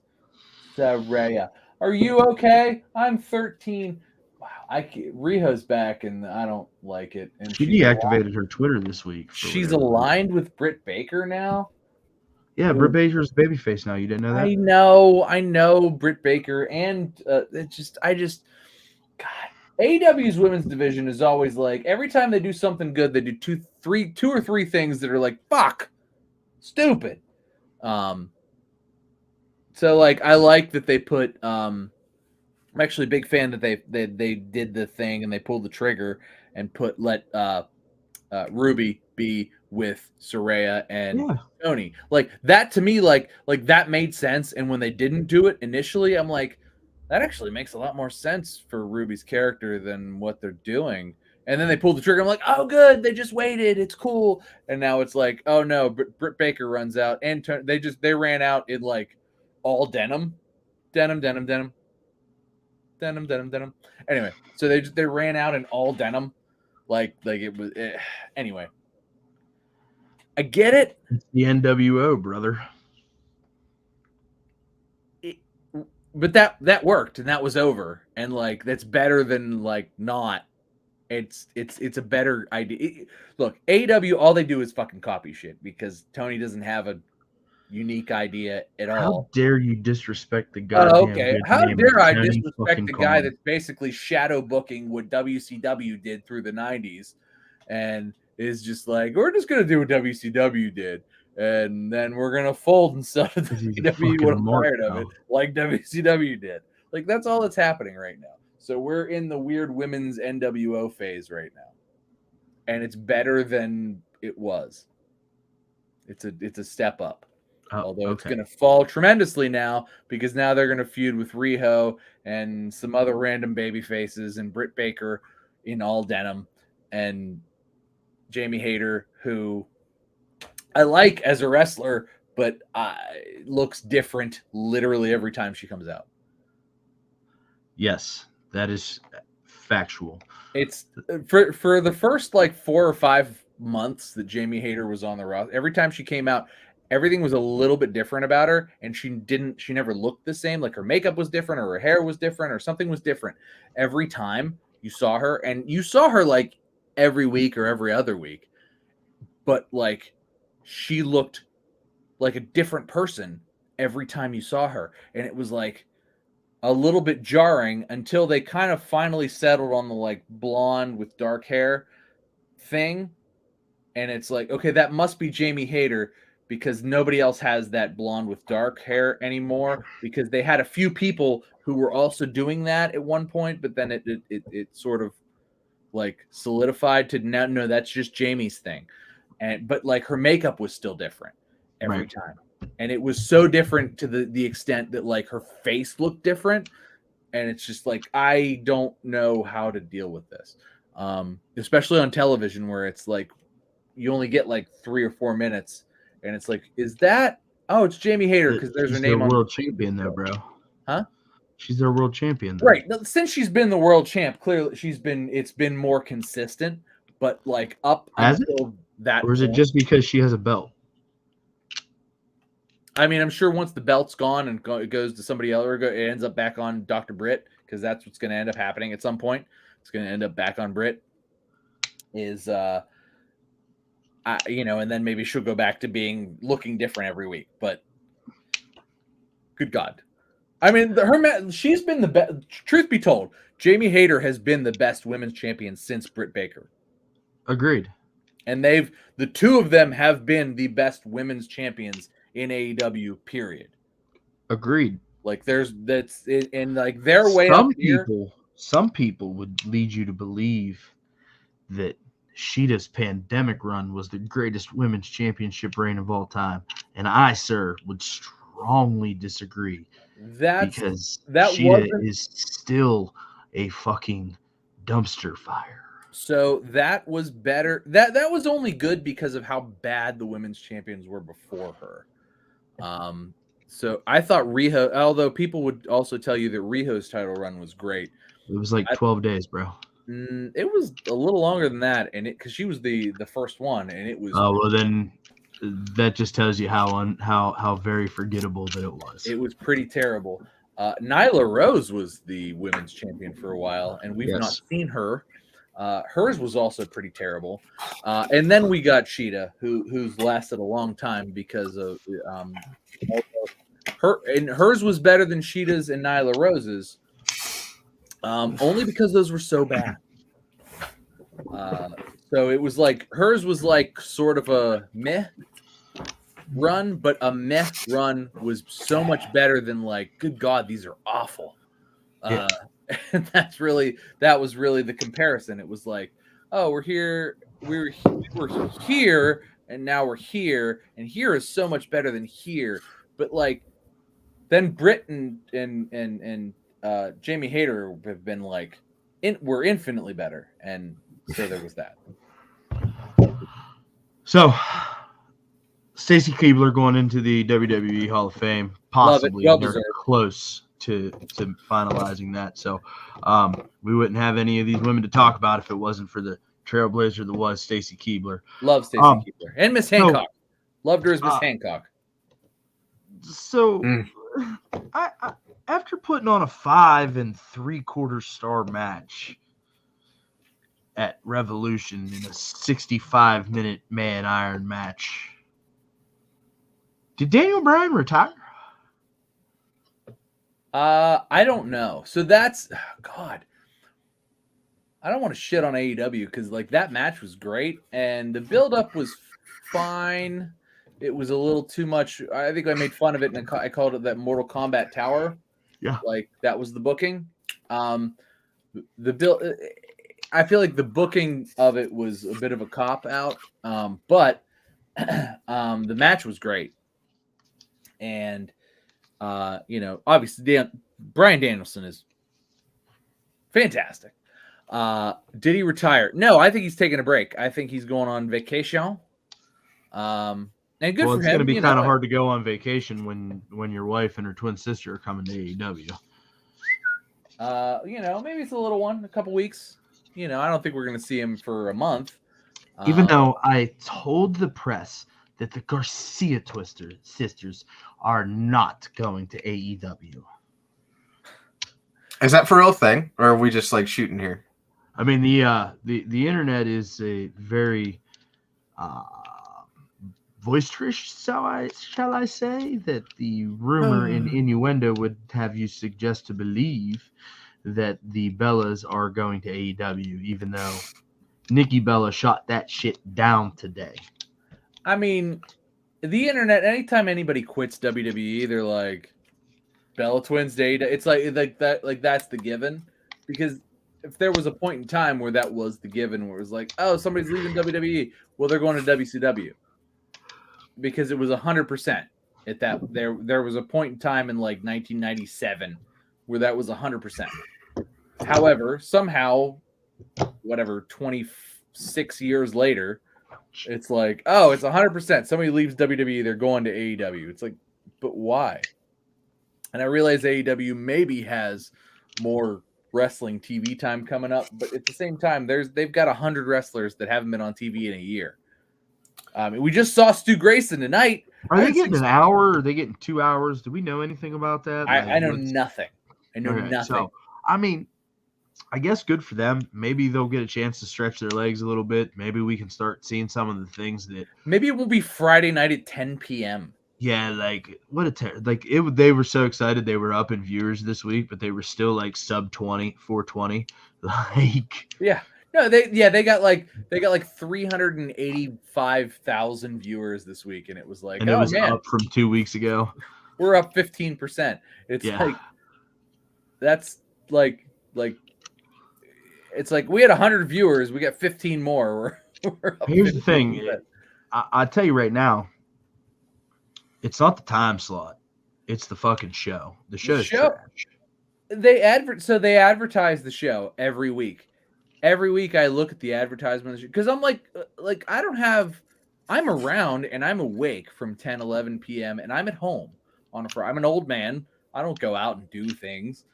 Saraya, are you okay? I'm 13. Wow, Riho's back, and I don't like it. And she deactivated her Twitter this week. She's aligned with Britt Baker now. Yeah, Britt Baker's babyface now. You didn't know that? I know Britt Baker, and God. AEW's women's division is always like, every time they do something good, they do two or three things that are like, fuck, stupid. So like, I like that they put, I'm actually a big fan that they did the thing and they pulled the trigger and let Ruby be with Saraya and Toni. Like, that to me, like that made sense. And when they didn't do it initially, I'm like, that actually makes a lot more sense for Ruby's character than what they're doing. And then they pulled the trigger. I'm like, oh, good. They just waited. It's cool. And now it's like, oh, no. Britt Baker runs out. And they ran out in like all denim. Denim. Anyway, so they ran out in all denim. Like it was. Anyway. I get it. It's the NWO, brother. But that worked and that was over, and like that's better than like not. It's a better idea. Look, AEW, all they do is fucking copy shit because Toni doesn't have a unique idea at all. How dare you disrespect the goddamn? Okay, how dare I disrespect the guy that's basically shadow booking what WCW did through the 90s, and is just like, we're just gonna do what WCW did. And then we're going to fold and sell to WWE when I'm tired of it, like WCW did. Like, that's all that's happening right now. So we're in the weird women's NWO phase right now. And it's better than it was. It's a step up. Although it's okay. going to fall tremendously now because now they're going to feud with Riho and some other random baby faces and Britt Baker in all denim and Jamie Hayter, who I like as a wrestler, but looks different literally every time she comes out. Yes, that is factual. It's for the first like 4 or 5 months that Jamie Hayter was on the roster. Every time she came out, everything was a little bit different about her, and she never looked the same. Like her makeup was different, or her hair was different, or something was different every time you saw her. And you saw her like every week or every other week, but like she looked like a different person every time you saw her, and it was like a little bit jarring until they kind of finally settled on the like blonde with dark hair thing. And it's like, okay, that must be Jamie Hayter because nobody else has that blonde with dark hair anymore, because they had a few people who were also doing that at one point, but then it sort of like solidified to now, no, that's just Jamie's thing. But like her makeup was still different every time. And it was so different to the extent that like her face looked different. And it's just like, I don't know how to deal with this. Especially on television where it's like, you only get like 3 or 4 minutes and it's like, is that, oh, it's Jamie Hayter because there's her name on world champion though, bro. Huh? She's their world champion though. Right. Since she's been the world champ, clearly it's been more consistent, but like up until that or is it just because she has a belt? I mean, I'm sure once the belt's gone and it goes to somebody else, or it ends up back on Dr. Britt, because that's what's going to end up happening at some point. It's going to end up back on Britt. And then maybe she'll go back to looking different every week. But good God, I mean, she's been the best. Truth be told, Jamie Hayter has been the best women's champion since Britt Baker. Agreed. And the two of them have been the best women's champions in AEW, period. Agreed. Like that's and like their way up here. Some people would lead you to believe that Sheeta's pandemic run was the greatest women's championship reign of all time, and I, sir, would strongly disagree. Because Sheeta is still a fucking dumpster fire. So that was better. That was only good because of how bad the women's champions were before her. So I thought Riho, although people would also tell you that Riho's title run was great. It was like 12 days, bro. It was a little longer than that, and because she was the first one, and it was. Oh well, then that just tells you how very forgettable that it was. It was pretty terrible. Nyla Rose was the women's champion for a while, and we've not seen her. Hers was also pretty terrible. And then we got Sheeta, who's lasted a long time because of her. And hers was better than Sheeta's and Nyla Rose's, only because those were so bad. So it was like hers was like sort of a meh run, but a meh run was so much better than like, good God, these are awful. Yeah. And that was really the comparison. It was like, oh, we're here, we were here, and now we're here, and here is so much better than here. But like, then Britt and Jamie Hayter have been like, we're infinitely better, and so there was that. So, Stacy Keibler going into the WWE Hall of Fame, possibly very close to finalizing that. So we wouldn't have any of these women to talk about if it wasn't for the trailblazer that was Stacy Keibler. Love Stacy Keibler. And Miss Hancock. Loved her as Miss Hancock. So I after putting on a 5 3/4 star match at Revolution in a 65-minute man iron match, did Daniel Bryan retire? I don't know. So that's God. I don't want to shit on AEW because like that match was great and the build-up was fine. It was a little too much. I think I made fun of it and I called it that Mortal Kombat Tower. Yeah, like that was the booking. The build. I feel like the booking of it was a bit of a cop out, but The match was great. And, obviously Bryan Danielson is fantastic. Did he retire? No, I think he's taking a break. I think he's going on vacation. And good for him. It's going to be kind of hard to go on vacation when your wife and her twin sister are coming to AEW. Maybe it's a little one, a couple weeks. I don't think we're going to see him for a month. Even though I told the press that the Garcia sisters are not going to AEW. Is that for real thing, or are we just like shooting here? I mean, the internet is a very boisterous, shall I say, that the rumor and innuendo would have you suggest to believe that the Bellas are going to AEW, even though Nikki Bella shot that shit down today. I mean, the internet, anytime anybody quits WWE, they're like, Bella Twins data. It's like that, like that's the given. Because if there was a point in time where that was the given, where it was like, oh, somebody's leaving WWE, well, they're going to WCW. Because it was 100% at that. There was a point in time in like 1997 where that was 100%. However, somehow, 26 years later, it's like, oh, it's 100%. Somebody leaves WWE, they're going to AEW. It's like, but why? And I realize AEW maybe has more wrestling TV time coming up, but at the same time, they've got 100 wrestlers that haven't been on TV in a year. We just saw Stu Grayson tonight. Are they getting an hour? Or are they getting 2 hours? Do we know anything about that? I know nothing. I know nothing. So, I mean, I guess good for them. Maybe they'll get a chance to stretch their legs a little bit. Maybe we can start seeing some of the things that. Maybe it will be Friday night at 10 p.m. Yeah, like what they were so excited they were up in viewers this week, but they were still like sub 420. Like yeah. No, they got like 385,000 viewers this week, and it was like, and it was up from 2 weeks ago. We're up 15%. It's like that's like it's like we had 100 viewers, we got 15 more. We're up. Here's the thing, I tell you right now, it's not the time slot, it's the fucking show. The show's trash. They advertise the show every week. Every week I look at the advertisement because I'm like I'm around and I'm awake from 10, 11 p.m. and I'm at home on a Friday. I'm an old man. I don't go out and do things.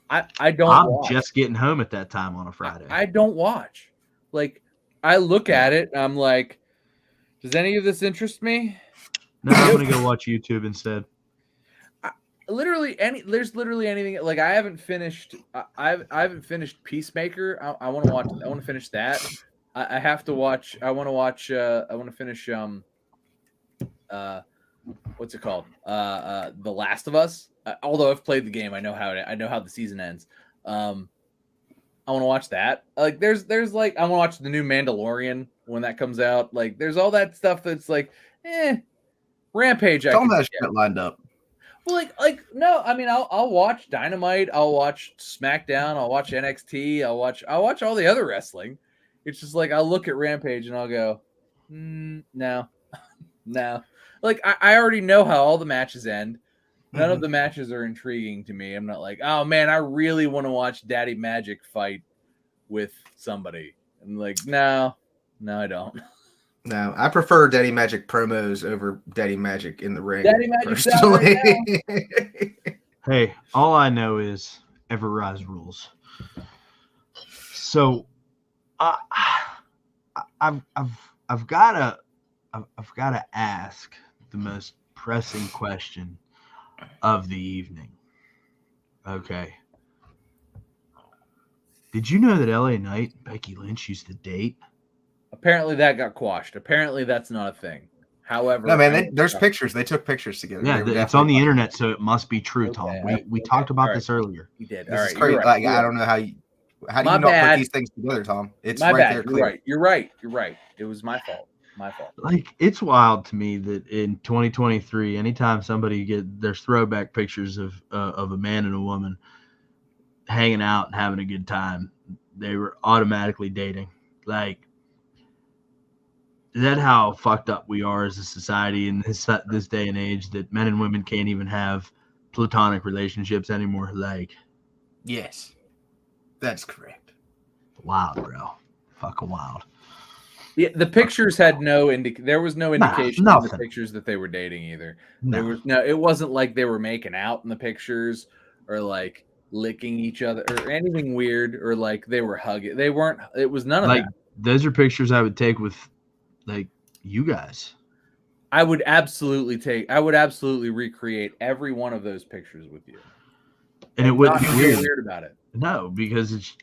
I don't watch. Just getting home at that time on a Friday. I don't watch. Like, I look at it and I'm like, does any of this interest me? No, I'm going to go watch YouTube instead. There's literally anything. Like, I haven't finished Peacemaker. I want to watch. I want to finish that. I have to watch. I want to watch. I want to finish. What's it called? The Last of Us. Although I've played the game, I know how the season ends. I want to watch that. Like, there's like I want to watch the new Mandalorian when that comes out. Like, there's all that stuff that's like, Rampage. All that shit lined up. Well, like no, I mean, I'll watch Dynamite, I'll watch SmackDown, I'll watch NXT, I'll watch all the other wrestling. It's just like I'll look at Rampage and I'll go, no. Like I already know how all the matches end. None of the matches are intriguing to me. I'm not like, oh man, I really want to watch Daddy Magic fight with somebody. I'm like, no, I don't. No, I prefer Daddy Magic promos over Daddy Magic in the ring. Daddy Magic's out right now. Hey, all I know is Ever Rise rules. So, I've got to ask the most pressing question of the evening. Okay. Did you know that LA Knight and Becky Lynch used to date? Apparently that got quashed. Apparently that's not a thing. However, no, man, there's pictures. They took pictures together. Yeah, it's on the internet, so it must be true, Tom. We talked about this earlier. You did. This is crazy. Right. Like, I don't know how do you not put these things together, Tom? It's my right bad. there. Clear. You're right. It was my fault. Like, it's wild to me that in 2023, anytime somebody there's throwback pictures of a man and a woman hanging out and having a good time, they were automatically dating. Like, that how fucked up we are as a society in this day and age that men and women can't even have platonic relationships anymore? Like, Yes, that's correct. wild, bro. Fucking wild. Yeah, the pictures had there was no indication in the nothing. pictures that they were dating either. No. There was no, it wasn't like they were making out in the pictures or like licking each other or anything weird or like they were hugging. They weren't, it was none of Like, that. those are pictures I would take with, like, you guys. I would absolutely recreate every one of those pictures with you. And it wouldn't not be feel weird. weird about it. No, because it's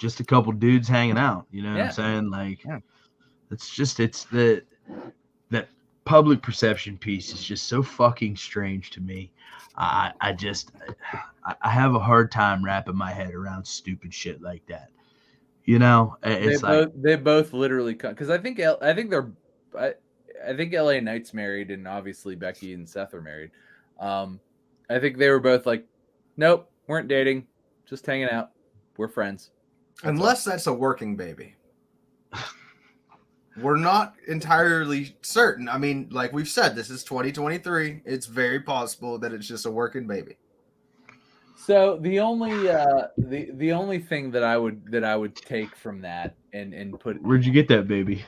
just a couple dudes hanging out. You know what Yeah. I'm saying? Like, Yeah. it's that public perception piece is just so fucking strange to me. I have a hard time wrapping my head around stupid shit like that. You know, it's they both literally, because I think LA Knight's married and obviously Becky and Seth are married. I think they were both like, nope, weren't dating, just hanging out. We're friends. Unless that's a working baby. We're not entirely certain. I mean, like we've said, this is 2023. It's very possible that it's just a working baby. So the only thing that I would take from that and put, where'd you get that baby?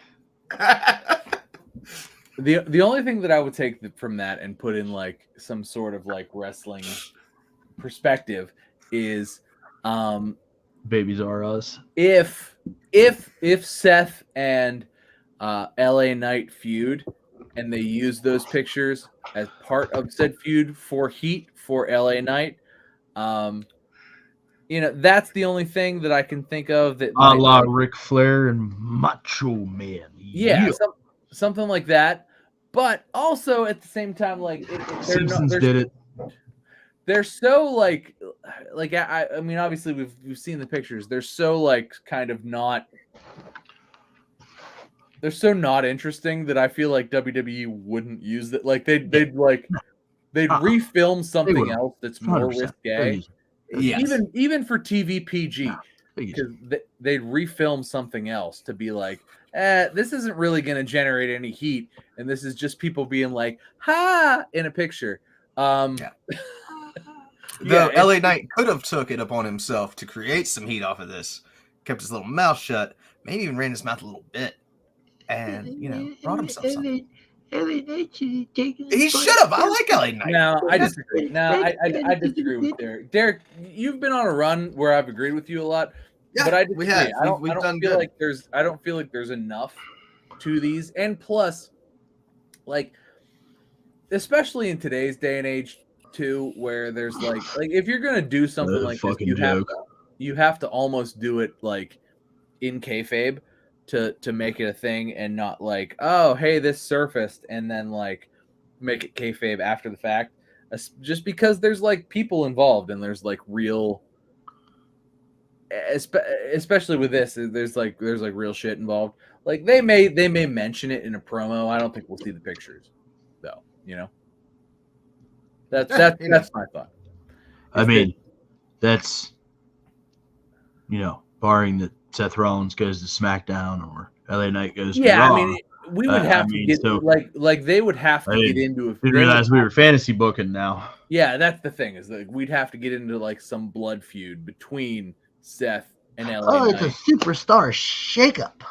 the only thing that I would take from that and put in like some sort of like wrestling perspective is Babies are us. If Seth and LA Knight feud and they use those pictures as part of said feud for heat for LA Knight, you know, that's the only thing that I can think of that A la Ric Flair and Macho Man. Yeah. Something like that. But also at the same time, like Simpsons did it. They're so like I mean, obviously we've seen the pictures. They're so like kind of not. They're so not interesting that I feel like WWE wouldn't use that. Like they'd refilm something else that's more 100%. risque. Yes. Even for TV PG, because they'd refilm something else to be like, this isn't really going to generate any heat, and this is just people being like, "Ha!" in a picture. The LA Knight could have took it upon himself to create some heat off of this, kept his little mouth shut, maybe even ran his mouth a little bit, and brought himself something. He should have. I like LA Knight. No, I disagree. No, I disagree with Derek. Derek, you've been on a run where I've agreed with you a lot, but I disagree. I don't feel like there's enough to these, and plus, like, especially in today's day and age, too, where there's like if you're gonna do something like this, you have to almost do it like in kayfabe to make it a thing, and not like, oh, hey, this surfaced, and then like make it kayfabe after the fact. Just because there's like people involved and there's like real, especially with this, there's like real shit involved. Like they may mention it in a promo. I don't think we'll see the pictures, though. That's my thought. I mean, that's barring that Seth Rollins goes to SmackDown or LA Knight goes to Raw. I mean, we would have to get like they would have to get into it. Didn't realize we were fantasy booking now. Yeah, that's the thing, is that we'd have to get into like some blood feud between Seth and LA Knight. It's a superstar shakeup.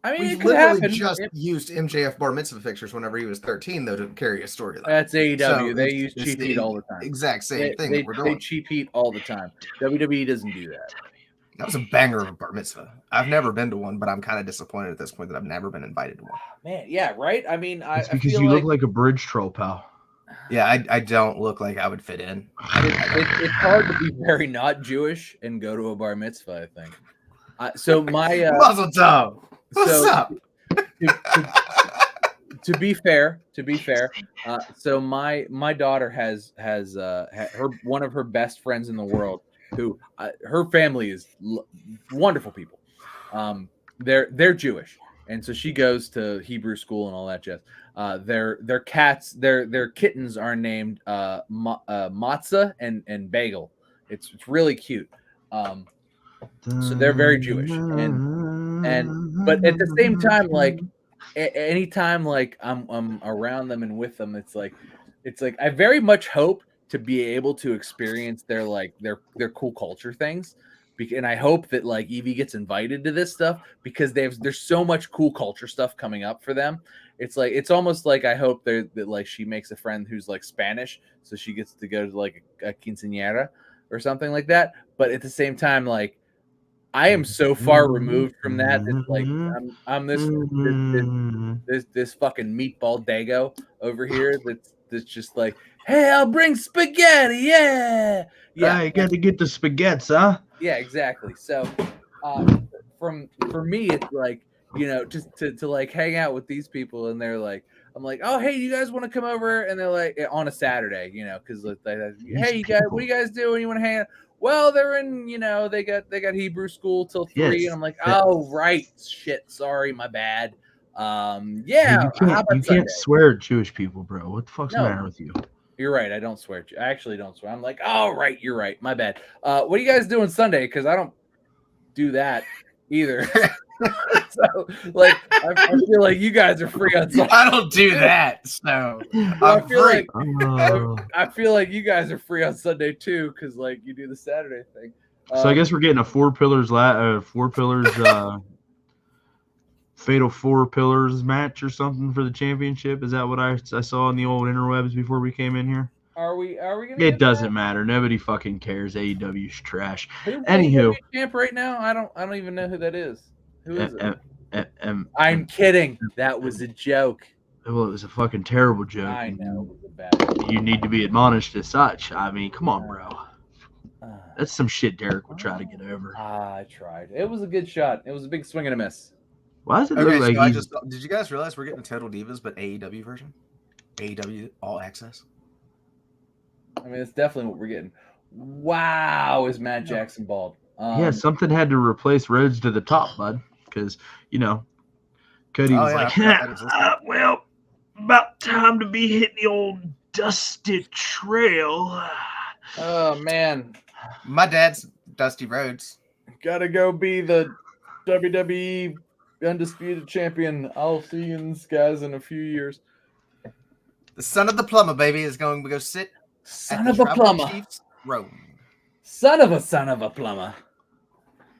I mean, We've it could happen. Just used MJF bar mitzvah pictures whenever he was 13, though, to carry a storyline. That's AEW. So they use cheap heat all the time. Exact same thing They, that we're doing. They cheap heat all the time. WWE doesn't do that. That was a banger of a bar mitzvah. I've never been to one, but I'm kind of disappointed at this point that I've never been invited to one. Man, yeah, right? I mean, it's because you look like a bridge troll, pal. Yeah, I don't look like I would fit in. It's hard to be very not Jewish and go to a bar mitzvah, I think. So my Mazel tov. What's up? To be fair, so my daughter has her one of her best friends in the world, who her family is wonderful people. They're Jewish, and so she goes to Hebrew school and all that jazz. Their cats, their kittens are named Matzah and Bagel. It's really cute. So they're very Jewish, and But at the same time, like anytime like I'm around them and with them, it's like I very much hope to be able to experience their cool culture things. And I hope that like Evie gets invited to this stuff because there's so much cool culture stuff coming up for them. It's almost like I hope that like she makes a friend who's like Spanish, so she gets to go to like a quinceañera or something like that. But at the same time, like I am so far removed from that. It's like I'm this fucking meatball dago over here. That's just like, hey, I'll bring spaghetti. Yeah. I got to get the spaghettis, huh? Yeah, exactly. So, for me, it's like, just to like hang out with these people, and they're like, I'm like, oh, hey, you guys want to come over? And they're like, on a Saturday, because hey, you guys, what do you guys do? You want to hang out? Well, they're in, they got Hebrew school till 3, Yes. and I'm like, oh, right, shit, sorry, my bad. Yeah, you can't swear at Jewish people, bro. What the fuck's the matter with you? You're right. I don't swear. I actually don't swear. I'm like, oh, right, you're right. My bad. What are you guys doing Sunday? Because I don't do that either. So, like, I feel like you guys are free on Sunday. I don't do that, so I feel like you guys are free on Sunday too, because like you do the Saturday thing. So I guess we're getting a fatal 4 pillars match or something for the championship. Is that what I saw in the old interwebs before we came in here? Are we gonna? It doesn't matter. Nobody fucking cares. AEW's trash. Anywho, champ right now. I don't even know who that is. Who is it? I'm kidding. That was a joke. Well, it was a fucking terrible joke. I know. It was a bad joke. You need to be admonished as such. I mean, come on, bro. That's some shit Derek would try to get over. I tried. It was a good shot. It was a big swing and a miss. Why does it look like did you guys realize we're getting a Total Divas but AEW version? AEW All Access? I mean, it's definitely what we're getting. Wow, is Matt Jackson bald? Yeah, something had to replace Rhodes to the top, bud. Because, Cody was like, well, about time to be hitting the old dusty trail. Oh, man. My dad's Dusty Rhodes. Gotta go be the WWE undisputed champion. I'll see you guys in a few years. The son of the plumber, baby, is going to go sit. Son of a plumber. Son of a plumber.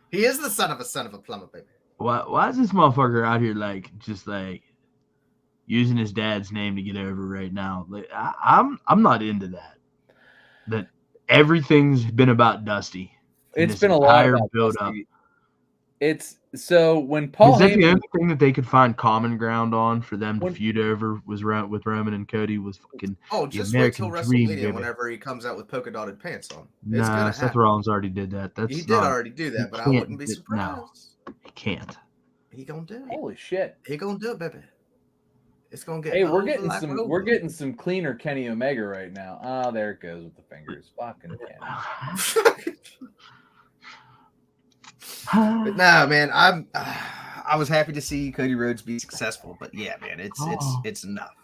He is the son of a plumber, baby. Why is this motherfucker out here just using his dad's name to get over right now? Like I'm not into that. That everything's been about Dusty. It's been a lot about build Dusty. Up. It's so when Paul. Is that the only thing that they could find common ground on for them to feud over with Roman and Cody was fucking. Oh, just wait till WrestleMania whenever he comes out with polka dotted pants on. Nah, Seth Rollins already did that. He did already do that, but I wouldn't be surprised. No, he can't. He gonna do it. Holy shit! He gonna do it, baby. It's gonna get. Hey, we're getting some cleaner Kenny Omega right now. Oh, there it goes with the fingers. Fucking Kenny. But nah, man, I was happy to see Cody Rhodes be successful, but yeah, man, it's enough.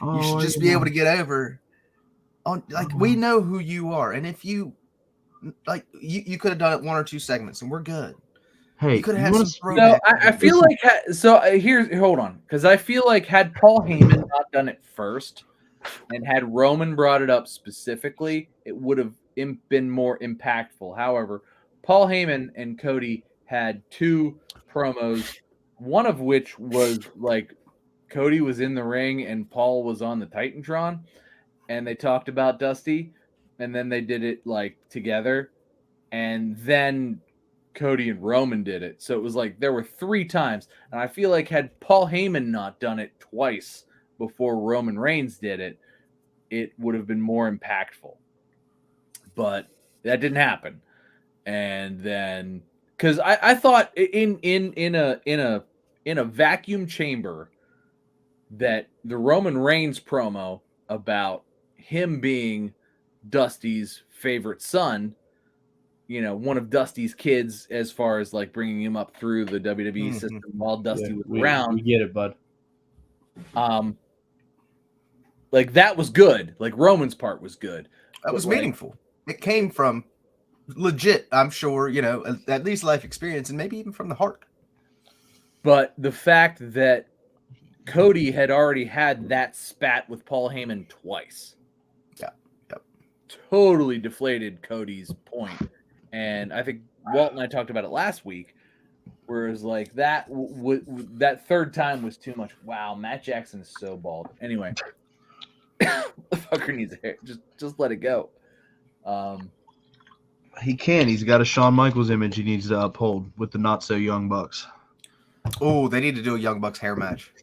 You should just be able to get over on we know who you are, and if you you could have done it 1 or 2 segments, and we're good. Hey, you could have had some. No, I feel like hold on, because I feel like had Paul Heyman not done it first, and had Roman brought it up specifically, it would have been more impactful. However, Paul Heyman and Cody had 2 promos, one of which was like Cody was in the ring and Paul was on the Titantron, and they talked about Dusty, and then they did it like together, and then Cody and Roman did it. So it was like there were 3 times, and I feel like had Paul Heyman not done it twice before Roman Reigns did it, it would have been more impactful. But that didn't happen. And then, because I thought in a vacuum chamber that the Roman Reigns promo about him being Dusty's favorite son, one of Dusty's kids, as far as like bringing him up through the WWE system while Dusty was around. We get it, bud. Like that was good. Like Roman's part was good. That was meaningful. It came from legit, I'm sure, at least life experience, and maybe even from the heart. But the fact that Cody had already had that spat with Paul Heyman twice. Yep. Totally deflated Cody's point. And I think Walt and I talked about it last week, whereas like that that third time was too much. Wow, Matt Jackson is so bald. Anyway, the fucker needs a hair. Just let it go. He can. He's got a Shawn Michaels image he needs to uphold with the not so young Bucks. Oh, they need to do a Young Bucks hair match.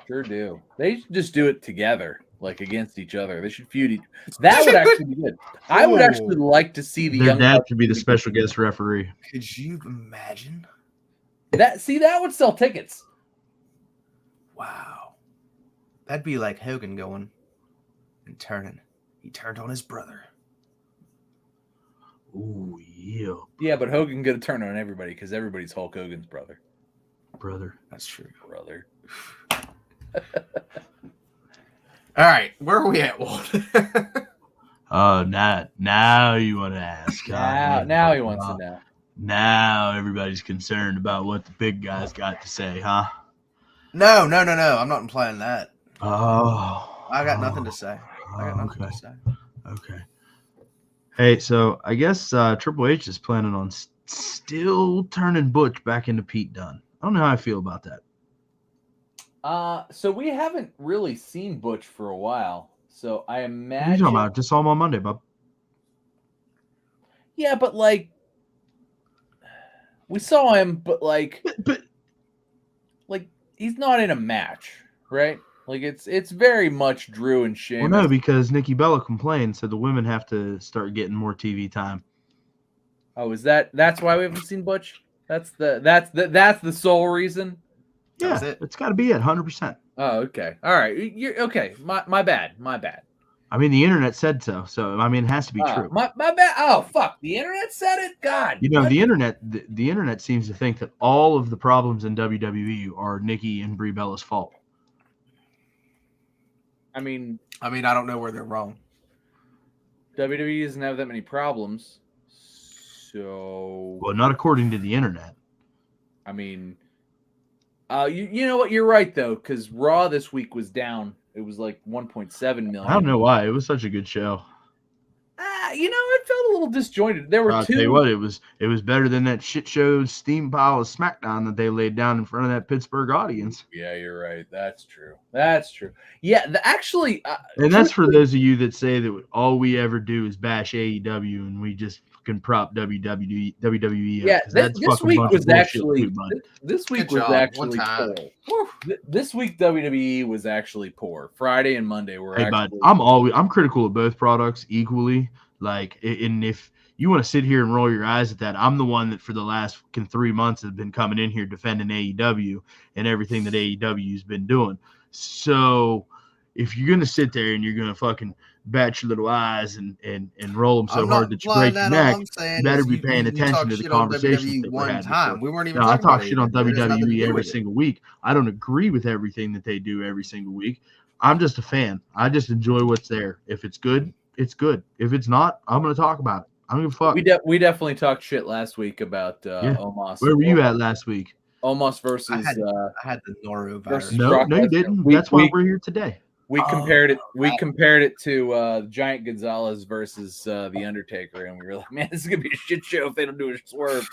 Sure do. They should just do it together, like against each other. They should feud. That would actually be good. I would actually like to see the Their young dad Bucks could be the special guest referee. Could you imagine? that would sell tickets. Wow. That'd be like Hogan going and turning. He turned on his brother. Ooh, yeah. Yeah, but Hogan could turn on everybody because everybody's Hulk Hogan's brother. Brother. That's true. Brother. All right, where are we at, Walt? Now you want to ask. Now he wants to know. Now everybody's concerned about what the big guys got to say, huh? No. I'm not implying that. Oh. I got nothing to say. Okay. Hey, so I guess Triple H is planning on still turning Butch back into Pete Dunne. I don't know how I feel about that. So we haven't really seen Butch for a while. So I imagine. What are you talking about? Just saw him on Monday, bub. Yeah, but like we saw him, but like he's not in a match, right? Like it's very much Drew and Sheamus. Well, no, because Nikki Bella complained, so the women have to start getting more TV time. Oh, that's why we haven't seen Butch? That's the sole reason. Yeah, it's got to be it, 100%. Oh, okay. All right. You're okay. My bad. I mean, the internet said so. So, I mean, it has to be true. My bad. Oh, fuck. The internet said it? God. You know, the internet seems to think that all of the problems in WWE are Nikki and Brie Bella's fault. I mean, I don't know where they're wrong. WWE doesn't have that many problems. So. Well, not according to the internet. I mean, you know what? You're right, though, because Raw this week was down. It was like 1.7 million. I don't know why. It was such a good show. It felt a little disjointed. There were I'll two. tell you what, it was better than that shit show steam pile of SmackDown that they laid down in front of that Pittsburgh audience. Yeah, you're right. That's true. Yeah, and that's for those of you that say that all we ever do is bash AEW and we just fucking prop WWE. Yeah, this week was actually poor. This week WWE was actually poor. Friday and Monday were. Hey, bud, I'm critical of both products equally. Like, and if you want to sit here and roll your eyes at that, I'm the one that for the last 3 months has been coming in here defending AEW and everything that AEW's been doing. So if you're gonna sit there and you're gonna fucking bat your little eyes and roll them so hard that you break your neck, you better be paying attention to the conversations that we're having. We weren't even. I talk shit on WWE every single week. I don't agree with everything that they do every single week. I'm just a fan. I just enjoy what's there. If it's good, it's good. If it's not, I'm gonna talk about it. I don't give a fuck. We definitely talked shit last week about Omos. Where were you at last week? Omos versus. I had the norovirus. No, you didn't. That's why we're here today. We compared it to Giant Gonzalez versus the Undertaker, and we were like, man, this is gonna be a shit show if they don't do a swerve.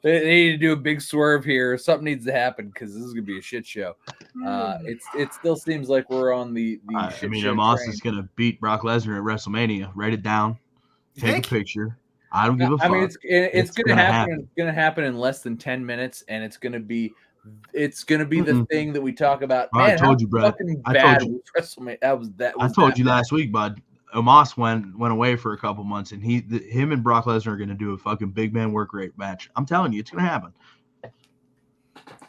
They need to do a big swerve here. Something needs to happen because this is gonna be a shit show. It still seems like we're on the shit show Omos train. is gonna beat Brock Lesnar at WrestleMania. Write it down. Take a picture. I don't give a fuck. I mean, it's gonna happen. It's gonna happen in less than 10 minutes, and it's gonna be the thing that we talk about. Man, I told you, bro. I told you last week, bud. Omos went away for a couple months, and him and Brock Lesnar are going to do a fucking big man work rate match. I'm telling you, it's going to happen.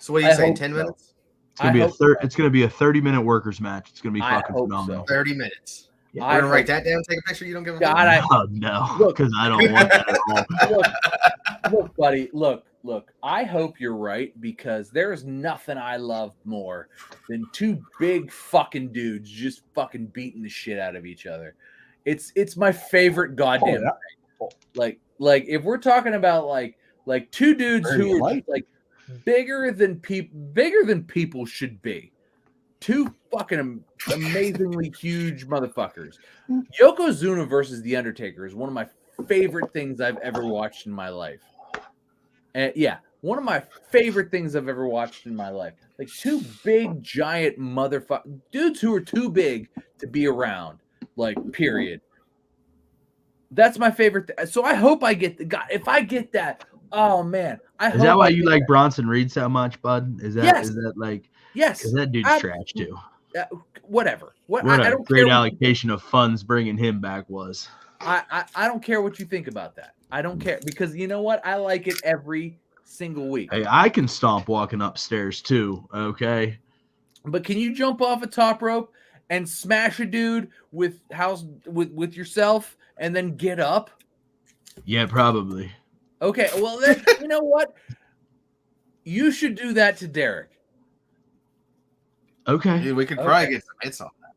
So what are you saying? 10 minutes? It's going to be a 30-minute workers match. It's going to be fucking phenomenal. So. 30 minutes. Yeah. I'm gonna write that down. Take a picture. You don't give a fuck. No, because I don't want that at all. Look, buddy. Look. I hope you're right because there is nothing I love more than two big fucking dudes just fucking beating the shit out of each other. It's my favorite goddamn thing. Like if we're talking about like two dudes who are like bigger than people should be. Two fucking amazingly huge motherfuckers. Yokozuna versus The Undertaker is one of my favorite things I've ever watched in my life. And yeah, one of my favorite things I've ever watched in my life. Like two big, giant motherfuckers, dudes who are too big to be around. Like, period. That's my favorite. So I hope I get the guy. If I get that, oh man, Is that why you like Bronson Reed so much, bud? Is that Yes. is that like? Yes, Because that dude's trash too. Whatever. What I a don't great care allocation of funds bringing him back was. I don't care what you think about that. I don't care because you know what? I like it every single week. Hey, I can stomp walking upstairs too. Okay. But can you jump off a top rope and smash a dude with yourself and then get up? Yeah, probably. Okay. Well, then, you know what? You should do that to Derek. Okay. Dude, we could probably get some hits on that.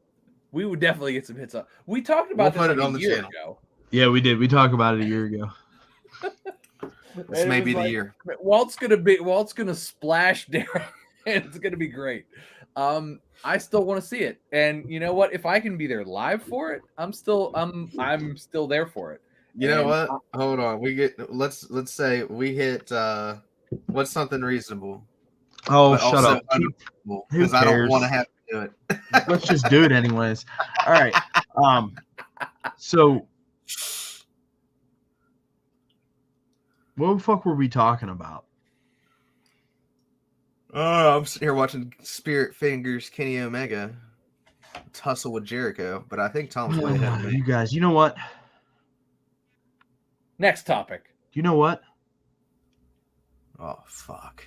We would definitely get some hits on. We talked about this like a year ago. Yeah, we did. We talked about it a year ago. This may be the year. Walt's gonna splash Derek, and it's gonna be great. I still want to see it, and you know what? If I can be there live for it, I'm still there for it. You know what? Hold on. Let's say we hit what's something reasonable. Oh, shut up. Because I don't want to have to do it. Let's just do it anyways. All right. So what the fuck were we talking about? Oh, I'm sitting here watching Spirit Fingers Kenny Omega tussle with Jericho, but I think Tom's way ahead of me. You guys, you know what? Next topic. You know what? Oh, fuck.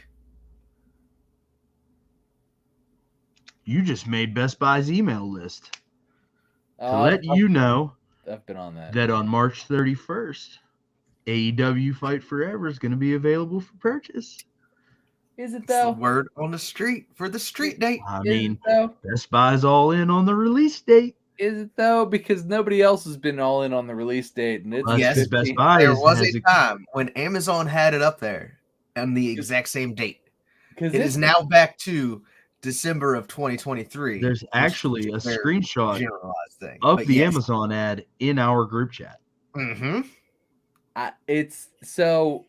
You just made Best Buy's email list to Uh, let you know I've been on that. that on March 31st, AEW Fight Forever is going to be available for purchase. Is it It's the though? word on the street for the street date. I Is mean, it though? Best Buy's all in on the release date. Is it though? Because nobody else has been all in on the release date, and it's Well, Yes, Best Buy There is- was has a time when Amazon had it up there on the exact same date. because It is now back to December of 2023. There's actually a very screenshot generalized thing of But the yes. Amazon ad in our group chat. Mm-hmm. it's so.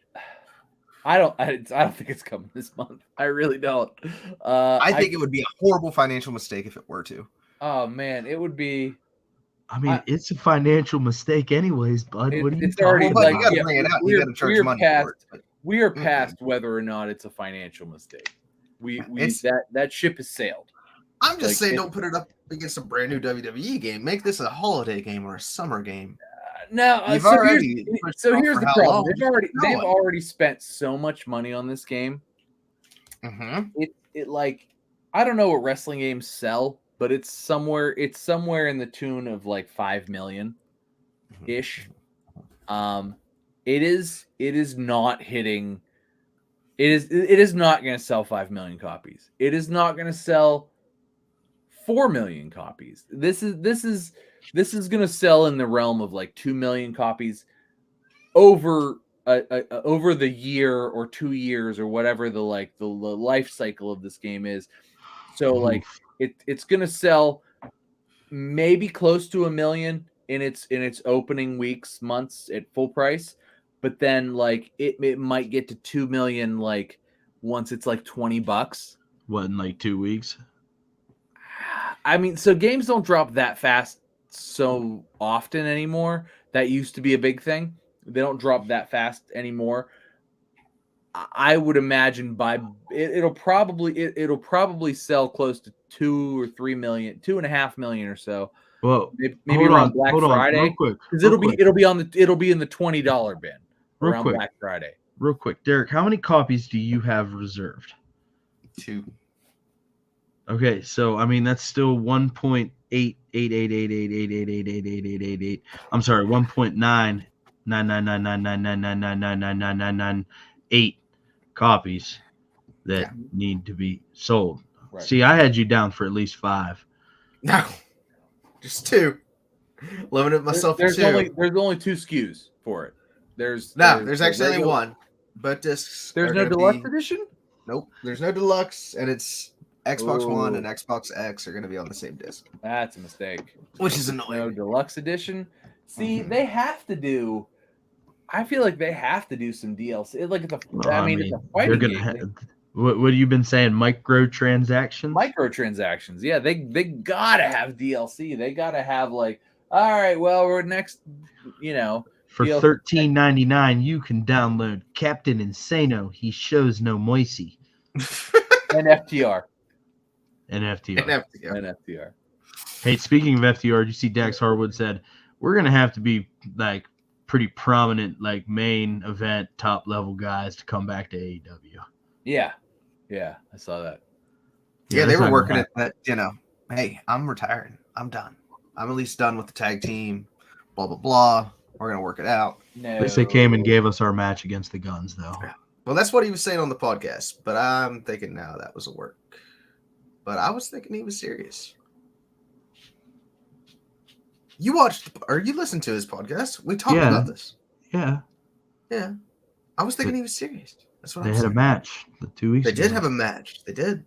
I don't think it's coming this month. I really don't. I think it would be a horrible financial mistake if it were to. Oh man, it would be. I mean, it's a financial mistake anyways, bud. What are you It's already talking Well, but like you got to yeah, bring it out. we're- You got to charge we're money past- for it. But We are past whether or not it's a financial mistake. That ship has sailed. I'm just Like, saying, don't put it up against a brand new WWE game. Make this a holiday game or a summer game. No, You've so already here's, pushed so off here's for the how problem. long? They've already spent so much money on this game. Mm-hmm. It like I don't know what wrestling games sell, but it's somewhere in the tune of like 5 million ish. It is not hitting. It is not going to sell 5 million copies. It is not going to sell 4 million copies. This is going to sell in the realm of like 2 million copies over over the year or 2 years or whatever the life cycle of this game is. So like it's going to sell maybe close to 1 million in its opening weeks, months at full price, but then like it might get to 2 million like once it's like $20. What, in like 2 weeks? I mean, so games don't drop that fast so often anymore. That used to be a big thing. They don't drop that fast anymore. I would imagine it'll probably sell close to 2 or 3 million, 2.5 million or so. Well, maybe around Black Friday, real quick, because it'll be in the $20 bin around quick. Black Friday. Real quick, Derek, how many copies do you have reserved? 2. Okay, so I mean that's still 1.8888888888888. I'm sorry, 1.9999999999998 copies that need to be sold. Right. See, I had you down for at least 5. No, just 2. Limited myself to 2. There's only 2 SKUs for it. There's actually only 1. But discs. There's no deluxe edition. Nope. There's no deluxe, and it's Xbox One Ooh. and Xbox X are going to be on the same disc, That's a mistake. which is No annoying. deluxe edition. See, Mhm. they have to do. I feel like they have to do some DLC. Like it's a, I mean, it's a they're fighting gonna game. have what have you been saying? Microtransactions. Microtransactions. Yeah, they gotta have DLC. They gotta have like, all right, well, we're next, For DLC. $13.99, you can download Captain Insano. He shows no mercy. And FTR. And FTR. And FTR. Hey, speaking of FTR, did you see Dax Harwood said we're gonna have to be like pretty prominent, like main event, top level guys to come back to AEW. Yeah, I saw that. Yeah, they that's were not working gonna at that, hey, I'm retiring. I'm done. I'm at least done with the tag team, blah, blah, blah. We're going to work it out. No, At least they came and gave us our match against the Guns, though. Well, that's what he was saying on the podcast, but I'm thinking now that was a work. But I was thinking he was serious. You listened to his podcast? We talked about this. Yeah. Yeah. I was thinking he was serious. That's what They I had was a match 2 weeks They ago. did have a match. They did.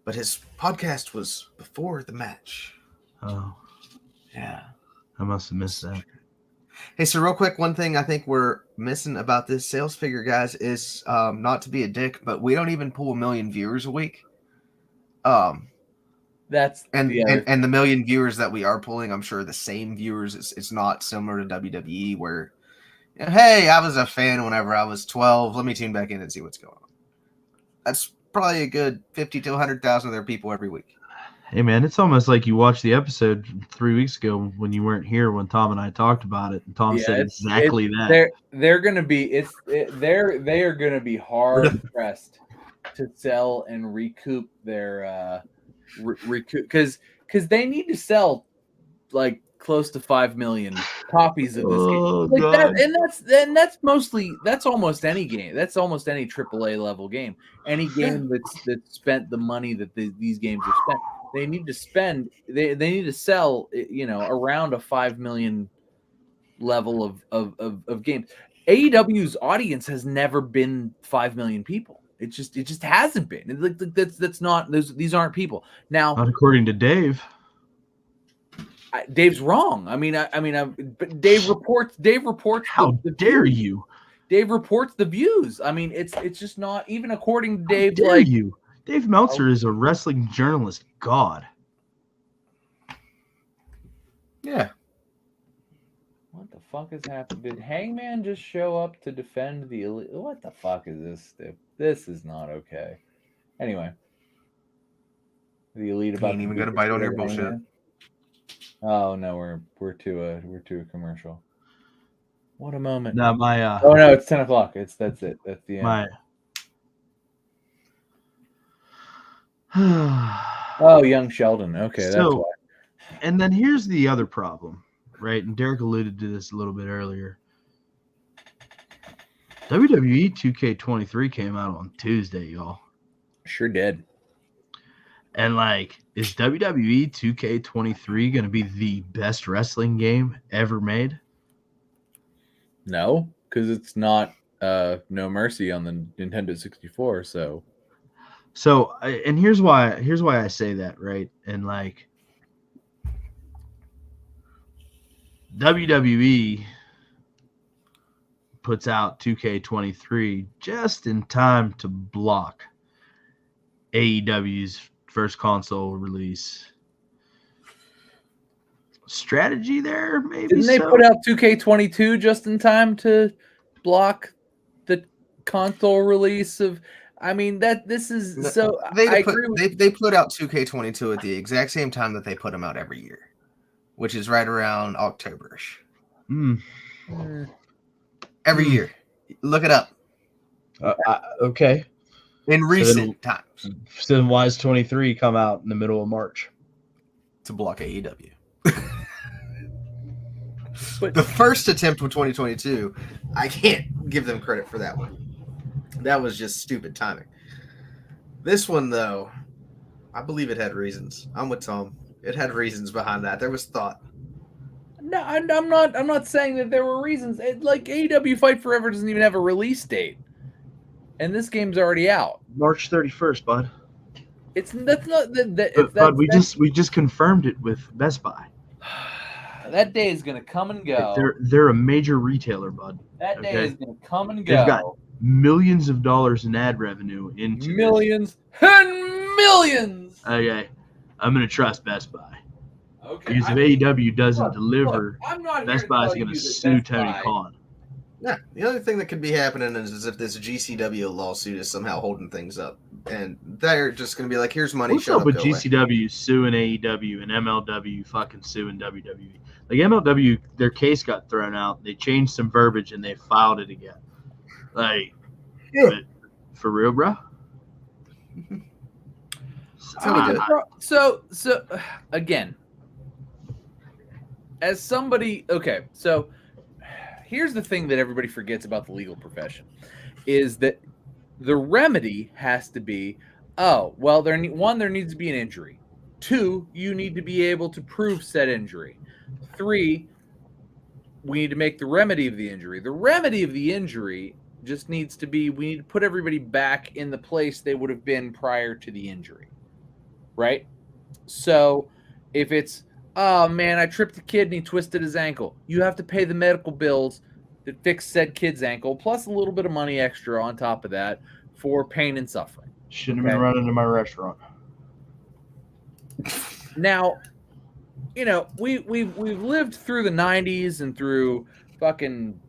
But his podcast was before the match. Oh, Yeah. I must have missed that. Hey, so real quick, one thing I think we're missing about this sales figure, guys, is not to be a dick, but we don't even pull 1 million viewers a week. That's And the other the 1 million viewers that we are pulling, I'm sure the same viewers. It's not similar to WWE where, hey, I was a fan whenever I was 12. Let me tune back in and see what's going on. That's probably a good 50 to 100,000 of their people every week. Hey, man, it's almost like you watched the episode 3 weeks ago when you weren't here when Tom and I talked about it, and Tom said exactly that. They're gonna be they are gonna be hard pressed to sell and recoup their because they need to sell like close to 5 million copies of this Oh, game. Like God. that, that's almost any game. That's almost any AAA level game. Any game that's spent the money that these games have spent. They need to spend. They need to sell. Around a 5 million level of games. AEW's audience has never been 5 million people. It just hasn't been. Like that's not. These aren't people. Now, Not according to Dave. Dave's wrong. But Dave reports. How dare you? Dave reports the views. I mean, it's just not even according to Dave. How dare you? Dave Meltzer is a wrestling journalist god. Yeah. What the fuck is happening? Did Hangman just show up to defend the Elite? What the fuck is this? This is not okay. Anyway, the Elite about Ain't even gonna bite on your bullshit. Hangman? Oh no, we're to a commercial. What a moment! No, my oh no, it's 10 o'clock. That's it. That's the end. my Oh, young Sheldon. Okay, that's So- why. And then here's the other problem, right? And Derek alluded to this a little bit earlier. WWE 2K23 came out on Tuesday, y'all. Sure did. And is WWE 2K23 going to be the best wrestling game ever made? No, because it's not No Mercy on the Nintendo 64. So And here's why I say that, right? And WWE puts out 2K23 just in time to block AEW's first console release. Strategy there, maybe. didn't they put out 2K22 just in time to block the console release of? I mean this is so. They put out 2K22 at the exact same time that they put them out every year, which is right around October-ish. Every year. Look it up. Okay. In recent times. So then why does 23 come out in the middle of March? To block AEW. But The first attempt with 2022, I can't give them credit for that one. That was just stupid timing. This one, though, I believe it had reasons. I'm with Tom. It had reasons behind that. There was thought. no, I'm not saying that there were reasons. AEW Fight Forever doesn't even have a release date. and this game's already out. March 31st, bud. Bud, we just confirmed it with Best Buy. That day is gonna come and go. They're a major retailer, bud. That day is gonna come and go. They've got millions of dollars in ad revenue into millions and millions. Okay, I'm gonna trust Best Buy. Okay. Because if AEW doesn't deliver, I'm not Best Buy is gonna sue Tony Khan. Yeah, the other thing that could be happening is if this GCW lawsuit is somehow holding things up, and they're just going to be like, "Here's money." What's up with GCW suing AEW and MLW fucking suing WWE? Like MLW, their case got thrown out. They changed some verbiage and they filed it again. Like, for real, bro. So again, as somebody, okay, so. Here's the thing that everybody forgets about the legal profession is that the remedy has to be, there needs to be an injury. 2, you need to be able to prove said injury. 3, we need to make the remedy of the injury. The remedy of the injury just needs to be, we need to put everybody back in the place they would have been prior to the injury, right? So if it's, oh man, I tripped the kid and he twisted his ankle. You have to pay the medical bills that fix said kid's ankle, plus a little bit of money extra on top of that for pain and suffering. Shouldn't have been running to my restaurant. Now, we've lived through the 90s and through fucking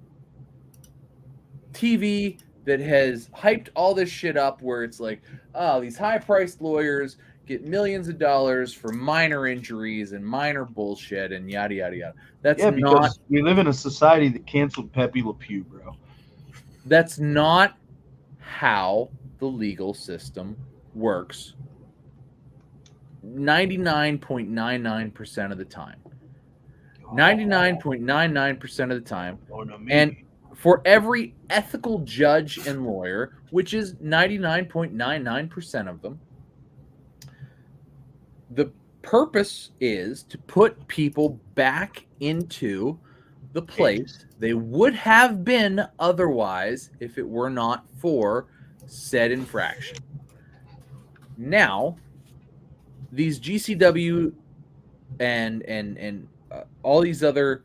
TV that has hyped all this shit up where it's like, oh, these high-priced lawyers get millions of dollars for minor injuries and minor bullshit and yada, yada, yada. Because we live in a society that canceled Pepe Le Pew, bro. That's not how the legal system works 99.99% of the time. 99.99% of the time. And for every ethical judge and lawyer, which is 99.99% of them, the purpose is to put people back into the place they would have been otherwise if it were not for said infraction. Now, these GCW and all these other,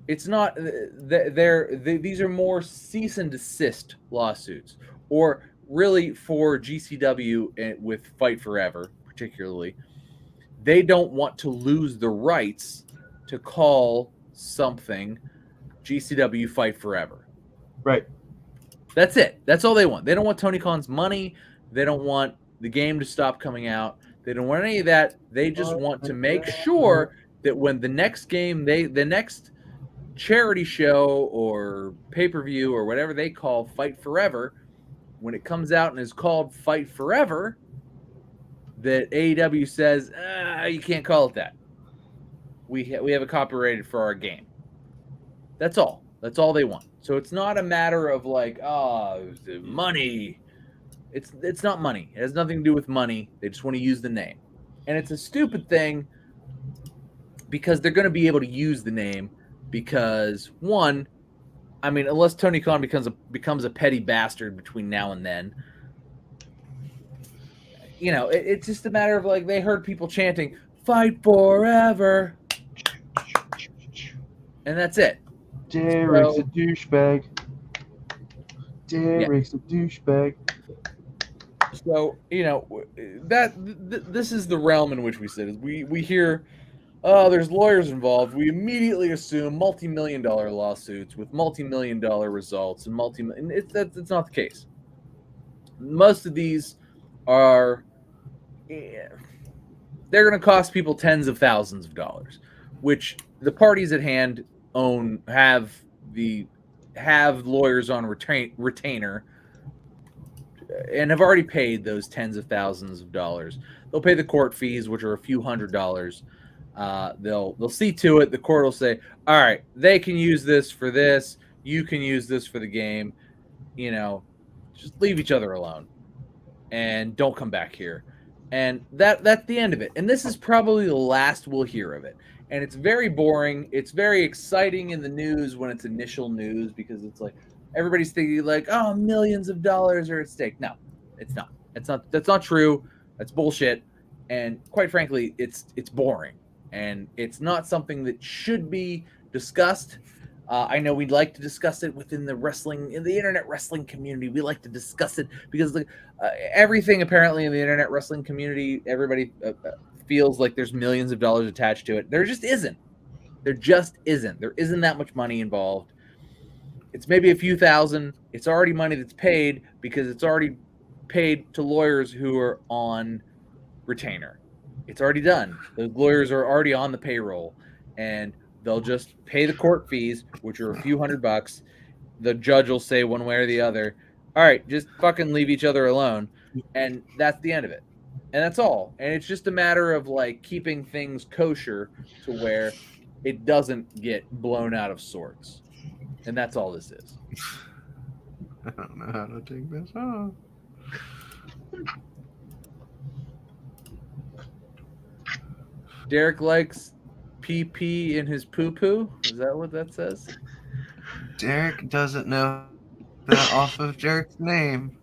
it's not, these are more cease and desist lawsuits, or really for GCW with Fight Forever particularly. They don't want to lose the rights to call something GCW Fight Forever. Right. That's it. That's all they want. They don't want Tony Khan's money. They don't want the game to stop coming out. They don't want any of that. They just want to make sure that when the next game, the next charity show or pay-per-view or whatever they call Fight Forever, when it comes out and is called Fight Forever, that AEW says, you can't call it that. We have it copyrighted for our game. That's all. That's all they want. So it's not a matter of like, money. It's not money. It has nothing to do with money. They just want to use the name. And it's a stupid thing because they're going to be able to use the name because, one, I mean, unless Tony Khan becomes a petty bastard between now and then, it's just a matter of like they heard people chanting "Fight Forever," and that's it. Derek's a douchebag. Derek's a douchebag. So this is the realm in which we sit. We hear, there's lawyers involved. We immediately assume multi-million-dollar lawsuits with multi-million-dollar results and that's not the case. Most of these are. They're going to cost people tens of thousands of dollars, which the parties at hand have lawyers on retainer and have already paid those tens of thousands of dollars. They'll pay the court fees, which are a few $100s. They'll see to it. The court will say, all right, they can use this for this. You can use this for the game. Just leave each other alone and don't come back here. And that's the end of it. And this is probably the last we'll hear of it. And it's very boring. It's very exciting in the news when it's initial news because it's like, everybody's thinking like, oh, millions of dollars are at stake. No, it's not. That's not true. That's bullshit. And quite frankly, it's boring, and it's not something that should be discussed. I know we'd like to discuss it within the internet wrestling community. We like to discuss it because everything apparently in the internet wrestling community, everybody feels like there's millions of dollars attached to it. There just isn't. There isn't that much money involved. It's maybe a few thousand. It's already money that's paid because it's already paid to lawyers who are on retainer. It's already done. The lawyers are already on the payroll, and they'll just pay the court fees, which are a few $100. The judge will say one way or the other, all right, just fucking leave each other alone. And that's the end of it. And that's all. And it's just a matter of like keeping things kosher to where it doesn't get blown out of sorts. And that's all this is. I don't know how to take this off. Derek likes PP in his poo-poo. Is that what that says? Derek doesn't know that off of Derek's name.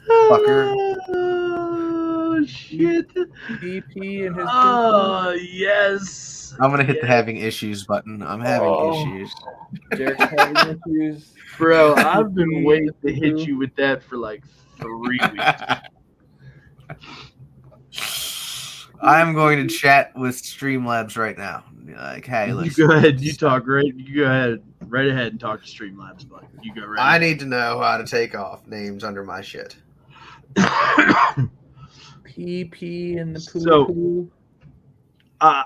Fucker. Oh, shit. PP in his Oh, poo-poo. yes. I'm going to hit the having issues button. I'm having issues. Derek's having issues. Bro, I've been waiting to hit you with that for like 3 weeks. I'm going to chat with Streamlabs right now. Like, hey, You listen. go ahead. You talk right. You go ahead. Right ahead and talk to Streamlabs, bud. You go right. I need to know how to take off names under my shit. PP in the poo-poo. I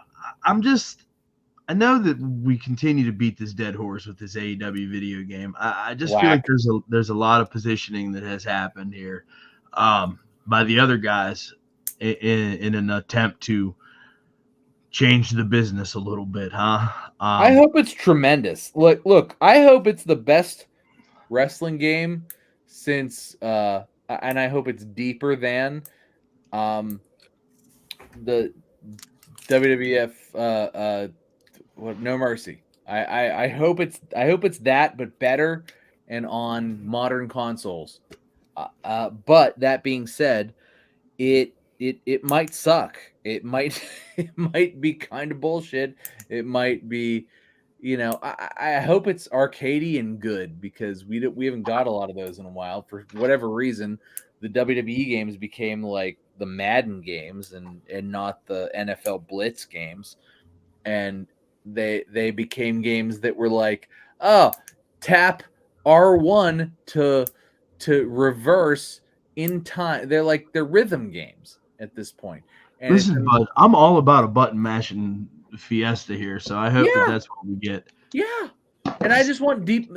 know that we continue to beat this dead horse with this AEW video game. I just feel like there's a lot of positioning that has happened here by the other guys in an attempt to change the business a little bit, huh? I hope it's tremendous. Look, I hope it's the best wrestling game since, and I hope it's deeper than the WWF No Mercy. I hope it's that, but better and on modern consoles. But that being said, it might suck. It might be kind of bullshit. It might be, I hope it's arcadey and good because we haven't got a lot of those in a while. For whatever reason, the WWE games became like the Madden games and not the NFL Blitz games, and they became games that were like, oh, tap R1 to reverse in time. They're rhythm games at this point. And listen, bud, I'm all about a button mashing fiesta here, so I hope that's what we get. Yeah, and I just want deep,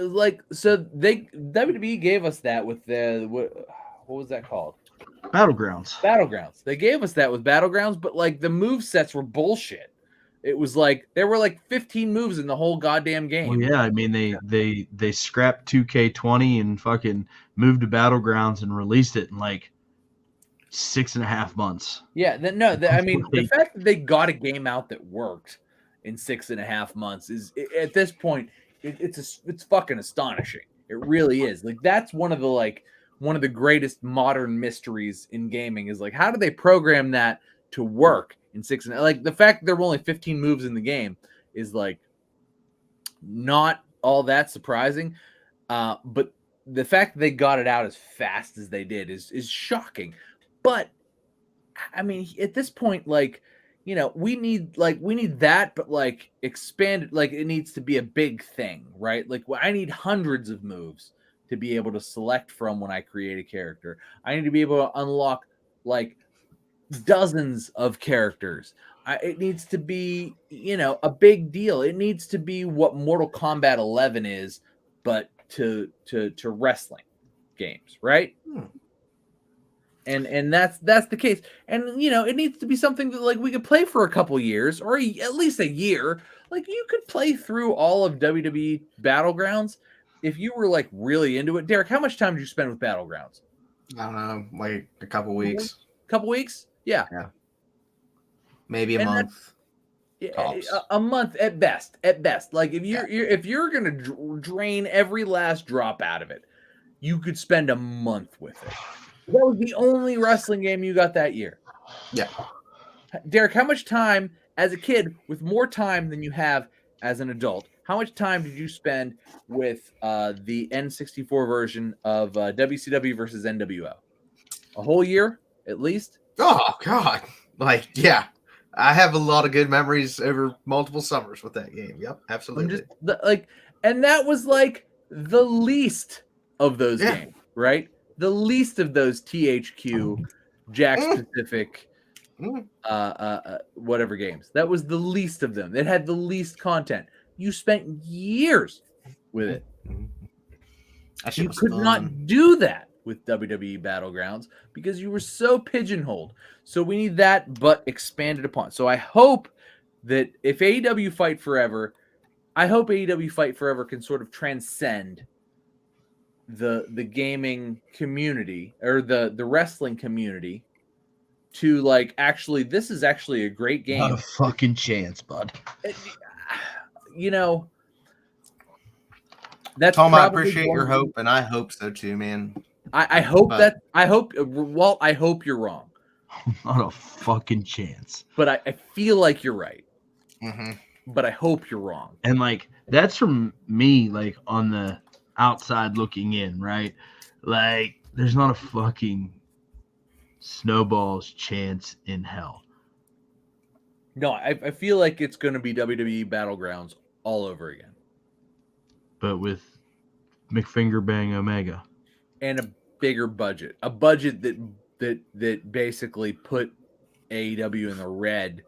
so WWE gave us that with the what was that called? Battlegrounds. They gave us that with Battlegrounds, but like the move sets were bullshit. It was like there were like 15 moves in the whole goddamn game. Well, yeah, I mean they scrapped 2K20 and fucking moved to Battlegrounds and released it in like 6.5 months. Yeah, the fact that they got a game out that worked in 6.5 months is at this point it's fucking astonishing. It really is. Like that's one of the greatest modern mysteries in gaming is like how do they program that to work in 6 and like the fact that there were only 15 moves in the game is like not all that surprising. But the fact that they got it out as fast as they did is shocking. But I mean, at this point, like, we need that, but like expanded, like it needs to be a big thing, right? Like I need hundreds of moves to be able to select from when I create a character. I need to be able to unlock like dozens of characters. It needs to be, a big deal. It needs to be what Mortal Kombat 11 is, but to wrestling games, right? And that's the case. And it needs to be something that like we could play for a couple years or at least a year. Like you could play through all of WWE Battlegrounds if you were like really into it. Derek, how much time did you spend with Battlegrounds? I don't know, like a couple weeks. Couple weeks? Yeah. Maybe a month. A month at best. At best, like if you're gonna drain every last drop out of it, you could spend a month with it. That was the only wrestling game you got that year. Yeah. Derek, how much time as a kid, with more time than you have as an adult, how much time did you spend with the N64 version of WCW versus NWO? A whole year, at least? Oh, God. Like, yeah. I have a lot of good memories over multiple summers with that game. Yep, absolutely. And that was like the least of those games, right? The least of those THQ, Jack's Pacific, whatever games. That was the least of them. It had the least content. You spent years with it. You could not do that with WWE Battlegrounds because you were so pigeonholed. So we need that, but expanded upon. So I hope that if AEW Fight Forever, I hope AEW Fight Forever can sort of transcend the gaming community or the wrestling community to like, actually, this is actually a great game. Not a fucking chance, bud. You know, that's Tom, I appreciate your hope, and I hope so too, man. I hope Walt, I hope you're wrong. Not a fucking chance. But I feel like you're right. Mm-hmm. But I hope you're wrong. And like, that's from me, like on the outside looking in, right? Like, there's not a fucking snowball's chance in hell. No, I feel like it's going to be WWE Battlegrounds all over again. But with McFingerbang Omega. And a bigger budget. A budget that basically put AEW in the red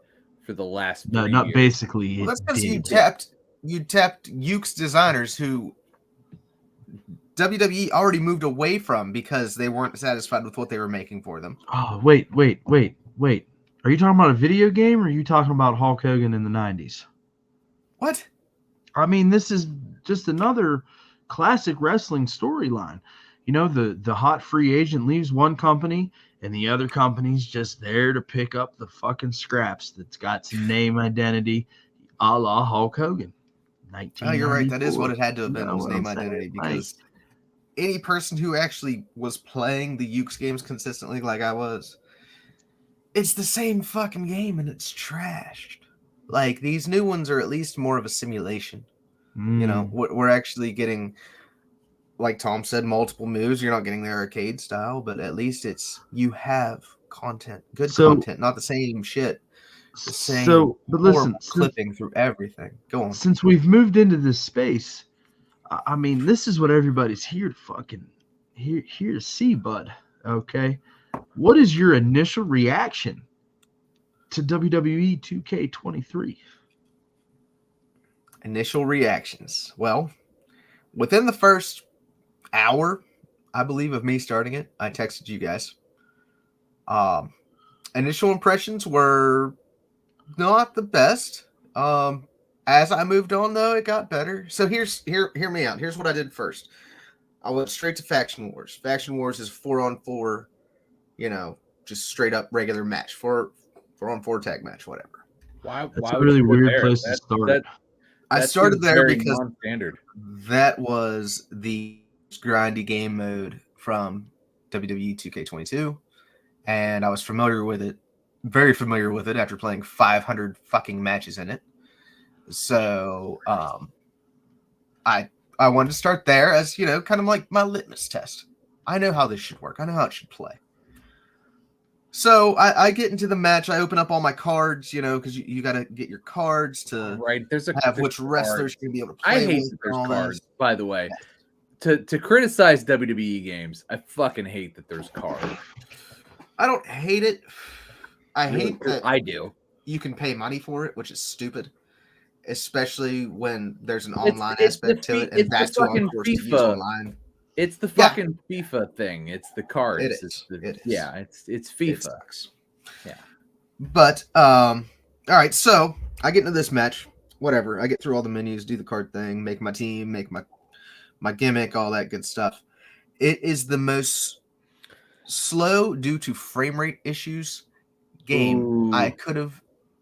for the last 3 not years. Basically. Well, that's because you tapped Yuke's designers who WWE already moved away from because they weren't satisfied with what they were making for them. Oh, wait. Are you talking about a video game or are you talking about Hulk Hogan in the 90s? What? I mean, this is just another classic wrestling storyline. You know, the hot free agent leaves one company and the other company's just there to pick up the fucking scraps that's got some name identity a la Hulk Hogan. Oh, you're right. That is what it had to have been, was name identity, because any person who actually was playing the Ukes games consistently like I was, it's the same fucking game and it's trashed. Like, these new ones are at least more of a simulation. You know, we're actually getting, like Tom said, multiple moves. You're not getting the arcade style, but at least you have content, good content, not the same shit. The same but listen, clipping through everything. Go on. Since we've moved into this space, I mean, this is what everybody's here to fucking here to see, bud. Okay, what is your initial reaction to WWE 2K23? Initial reactions. Well, within the first hour, I believe, of me starting it, I texted you guys. Initial impressions were not the best. As I moved on, though, it got better. So hear me out. Here's what I did first. I went straight to Faction Wars. Faction Wars is 4-on-4, just straight up regular match, 4-on-4 tag match, whatever. That's a really weird place to start. I started there because non-standard. That was the grindy game mode from WWE 2K22, and I was very familiar with it after playing 500 fucking matches in it. So I wanted to start there as, kind of like my litmus test. I know how this should work. I know how it should play. So I get into the match. I open up all my cards, because you got to get your cards to have which wrestlers you can be able to play. I hate that there's cards, by the way. To criticize WWE games, I fucking hate that there's cards. I don't hate it. I hate that I do. You can pay money for it, which is stupid. Especially when there's an online aspect to it, and that's what I'm forced to use online. It's the fucking FIFA thing. It's the cards. It is. Yeah, it's FIFA. It sucks. Yeah. But all right, so I get into this match. Whatever. I get through all the menus, do the card thing, make my team, make my gimmick, all that good stuff. It is the most slow due to frame rate issues game I could have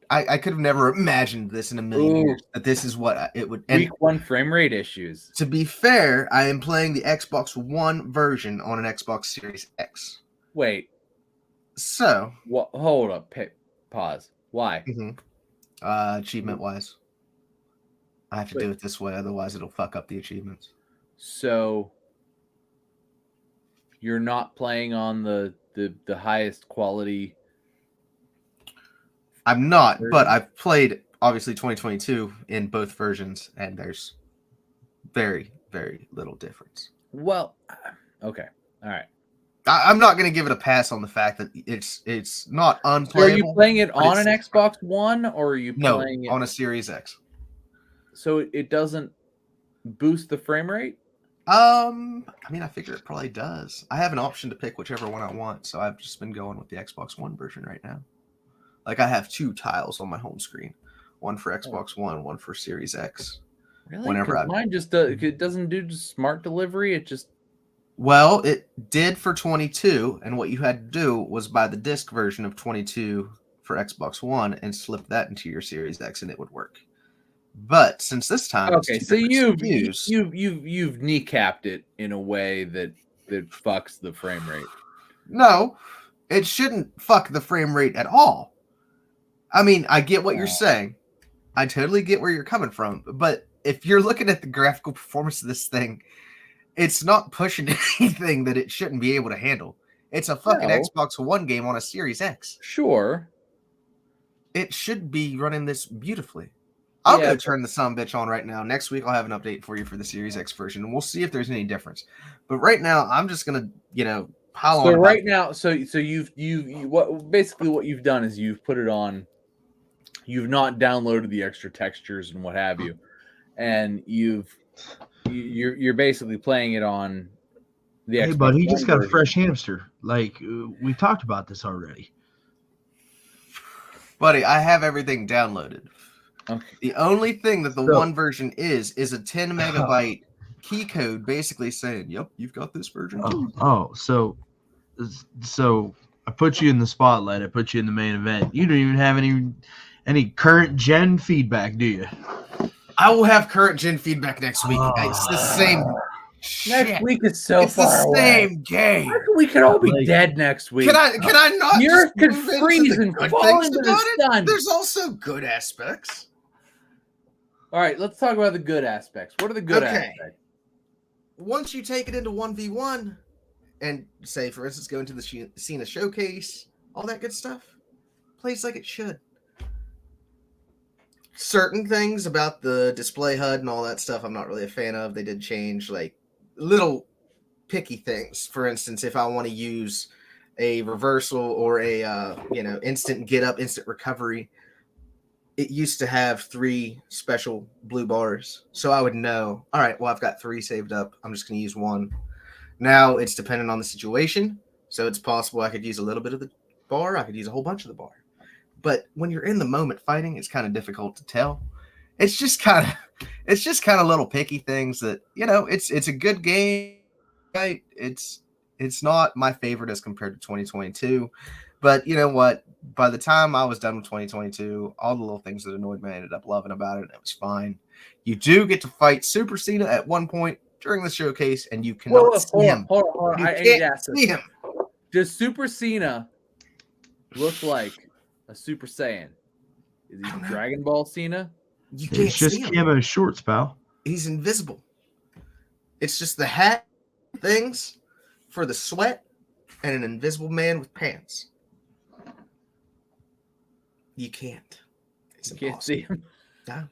I could have never imagined this in a million Ooh. years, that this is what it would. And Week 1 frame rate issues. to be fair, I am playing the Xbox One version on an Xbox Series X. Wait, So, what? Hold up. Pause. Why? achievement-wise, I have to do it this way, otherwise it'll fuck up the achievements. So you're not playing on the highest quality. I'm not, but I've played obviously 2022 in both versions, and there's very, very little difference. Well, okay, all right. I'm not going to give it a pass on the fact that it's not unplayable. So are you playing it on an Xbox One, or are you playing it on a Series X? So it doesn't boost the frame rate? I mean, I figure it probably does. I have an option to pick whichever one I want, so I've just been going with the Xbox One version right now. Like, I have 2 tiles on my home screen, one for Xbox One, one for Series X. Really? Whenever mine just it doesn't do smart delivery. It just it did for 22, and what you had to do was buy the disc version of 22 for Xbox One and slip that into your Series X, and it would work. But since this time, okay, so you've kneecapped it in a way that fucks the frame rate. No, it shouldn't fuck the frame rate at all. I mean, I get what you're saying. I totally get where you're coming from. But if you're looking at the graphical performance of this thing, it's not pushing anything that it shouldn't be able to handle. It's a fucking Xbox One game on a Series X. Sure. It should be running this beautifully. I'll go turn the sumbitch on right now. Next week, I'll have an update for you for the Series X version, and we'll see if there's any difference. But right now, I'm just going to, pile on. So right now, so you've what you've done is you've put it on. You've not downloaded the extra textures and what have you, and you're basically playing it on the Xbox. Hey, bud, he just got version. a fresh hamster. Like, we talked about this already. Buddy, I have everything downloaded. Okay. The only thing that the one version is a 10 megabyte key code basically saying, yep, you've got this version too. So I put you in the spotlight. I put you in the main event. You don't even have any current gen feedback, do you? I will have current gen feedback next week. It's the same. Next week is so it's far the away. Same game. We could all be dead next week. Can I not? The earth could move into freeze the and good fall things into about the sun. There's also good aspects. All right, let's talk about the good aspects. What are the good aspects? Once you take it into 1v1 and say, for instance, go into the Cena showcase, all that good stuff, plays like it should. Certain things about the display HUD and all that stuff I'm not really a fan of. They did change like little picky things. For instance, if I want to use a reversal or a instant get up, instant recovery, it used to have 3 special blue bars. So I would know, all right, well, I've got 3 saved up. I'm just going to use 1. Now it's dependent on the situation. So it's possible I could use a little bit of the bar. I could use a whole bunch of the bar. But when you're in the moment fighting, it's kind of difficult to tell. It's just kind of little picky things that, it's a good game. Right? It's not my favorite as compared to 2022. But you know what? By the time I was done with 2022, all the little things that annoyed me, I ended up loving about it. It was fine. You do get to fight Super Cena at one point during the showcase, and you cannot see him. Hold on. You I can't asked see him. Does Super Cena look like a Super Saiyan? Is he Dragon Ball Cena? You can't It's just see him. camo shorts, pal. He's invisible. It's just the hat things for the sweat and an invisible man with pants. You can't. It's You can't impossible. see him. No.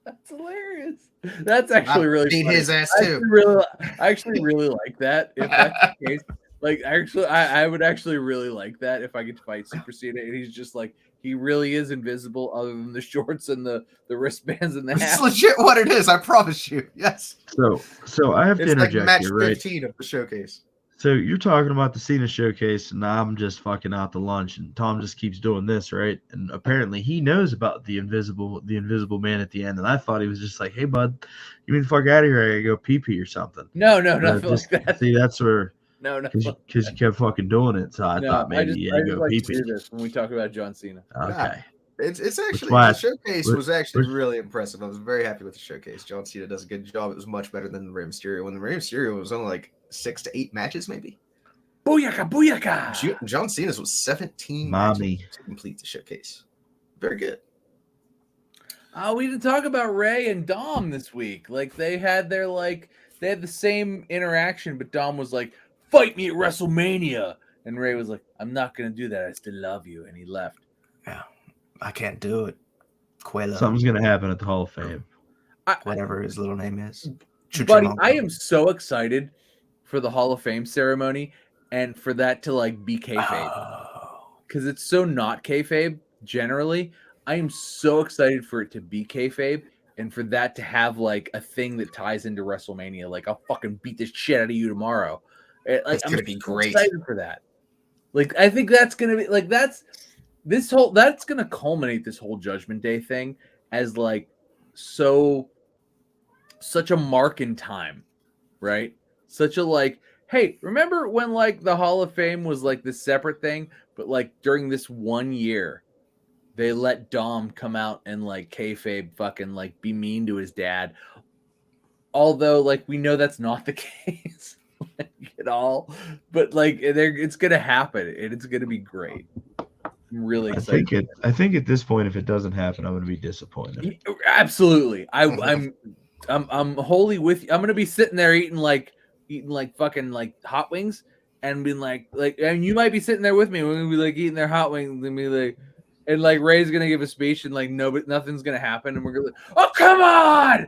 That's hilarious. That's actually really seen funny. his ass I too. actually really like that. If that's the case, like I would actually really like that if I get to fight Super Cena and he's just like he really is invisible other than the shorts and the wristbands and the hat. It's legit what it is. I promise you. Yes. So I have to It's like interject match here, right? 15 of the showcase. So you're talking about the Cena showcase, and I'm just fucking out to lunch, and Tom just keeps doing this, right? And apparently he knows about the invisible man at the end, and I thought he was just like, "Hey, bud, you mean the fuck out of here? I gotta go pee pee or something." No, nothing like that. See, that's where No, because you kept fucking doing it, so I thought maybe I go just like pee to do pee. this when we talk about John Cena. Okay. It's actually why the showcase was actually which- really impressive. I was very happy with the showcase. John Cena does a good job. It was much better than the Rey Mysterio. When the Rey Mysterio was only like 6 to 8 matches, maybe. Booyaka, booyaka. John Cena's was 17 Mommy. matches to complete the showcase. Very good. We didn't talk about Ray and Dom this week. Like they had the same interaction, but Dom was like, "Fight me at WrestleMania," and Ray was like, "I'm not gonna do that. I still love you," and he left. Yeah, I can't do it. Quella, Something's gonna happen at the Hall of Fame. whatever his little name is. Buddy, I am so excited for the Hall of Fame ceremony and for that to like be kayfabe because it's so not kayfabe generally. I am so excited for it to be kayfabe and for that to have like a thing that ties into WrestleMania. Like I'll fucking beat this shit out of you tomorrow. Like It's gonna be great. Excited for that. Like I think that's gonna be like that's gonna culminate this whole Judgment Day thing as like such a mark in time, right? Such a like, hey, remember when like the Hall of Fame was like this separate thing, but like during this 1 year, they let Dom come out and like kayfabe fucking like be mean to his dad. Although like we know that's not the case like, at all, but like it's gonna happen and it's gonna be great. I'm really excited. I think at this point, if it doesn't happen, I'm gonna be disappointed. Absolutely, I'm wholly with you. I'm gonna be sitting there eating like fucking like hot wings and being like and you might be sitting there with me. We're gonna be like eating their hot wings and be like. And like Ray's gonna give a speech and like no, but nothing's gonna happen, and we're gonna oh come on!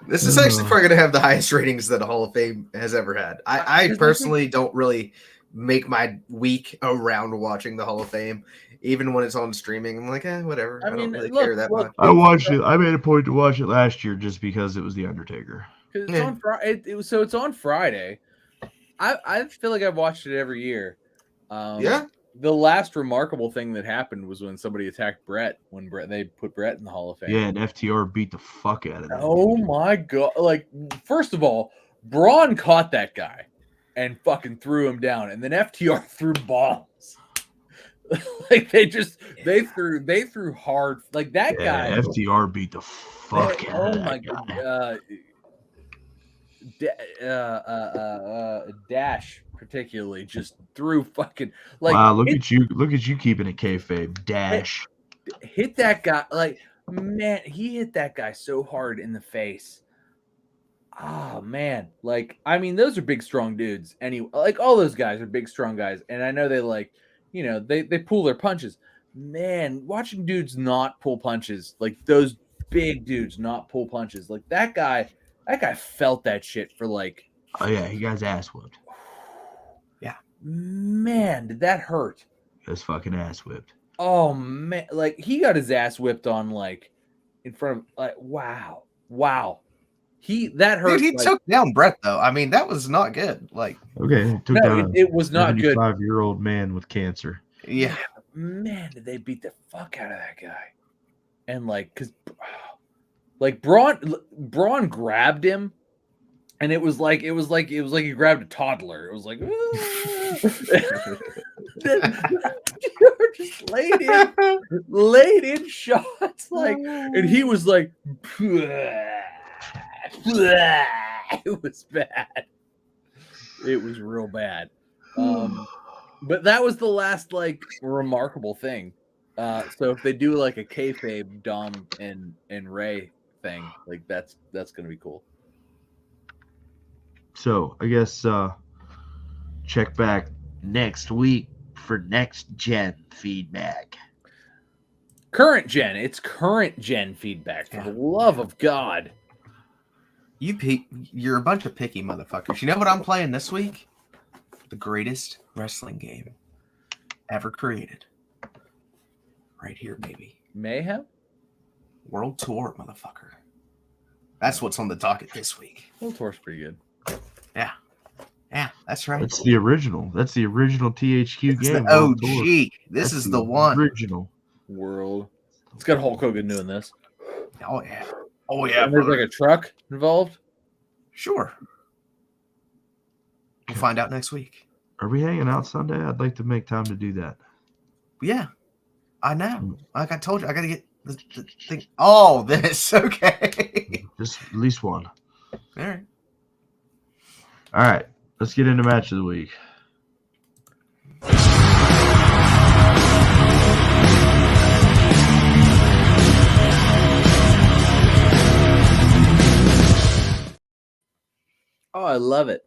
This is actually probably gonna have the highest ratings that a Hall of Fame has ever had. I personally don't really make my week around watching the Hall of Fame, even when it's on streaming. I'm like, whatever. I don't really care that much. I watched it. I made a point to watch it last year just because it was The Undertaker. Because it's on Friday. It's on Friday. I feel like I've watched it every year. Yeah. The last remarkable thing that happened was when somebody attacked Brett. When they put Brett in the Hall of Fame. Yeah, and FTR beat the fuck out of him. Oh my god! Like, first of all, Braun caught that guy and fucking threw him down, and then FTR threw balls. Like they threw hard. Like that guy. FTR beat the fuck out of that guy. Dash particularly just threw fucking like wow, look at you keeping it kayfabe. Dash hit that guy like man, he hit that guy so hard in the face. Oh man, like I mean those are big strong dudes. Anyway, like all those guys are big strong guys, and I know they like they pull their punches. Man, watching dudes not pull punches, like those big dudes not pull punches, like that guy felt that shit for like. Oh yeah, he got his ass whipped. Yeah, man, did that hurt? His fucking ass whipped. Oh man, like he got his ass whipped on like in front of like wow. That hurt. Dude, he took down Brett though. I mean, that was not good. Like okay, took down it was not good. 75-year-old man with cancer. Yeah, man, did they beat the fuck out of that guy? And like, cause like Braun grabbed him, and it was like he grabbed a toddler. It was like just laid in shots like, and he was like, it was bad. It was real bad. But that was the last like remarkable thing. So if they do like a kayfabe Dom and Ray thing, like that's gonna be cool. So I guess check back next week for next gen feedback. Current gen, it's current gen feedback. For the love of God, you're a bunch of picky motherfuckers. You know what I'm playing this week? The greatest wrestling game ever created. Right here, baby. Mayhem? World Tour, motherfucker. That's what's on the docket this week. World Tour's pretty good. Yeah, that's right. That's the original. That's the original THQ game. The OG. This is the one. Original. World. It's got Hulk Hogan doing this. Oh, yeah. Oh, yeah. And there's like a truck involved? Sure. We'll find out next week. Are we hanging out Sunday? I'd like to make time to do that. Yeah, I know. Like I told you, I got to get the thing. Oh, this. Okay. Just at least one. All right. All right. Let's get into match of the week. Oh, I love it.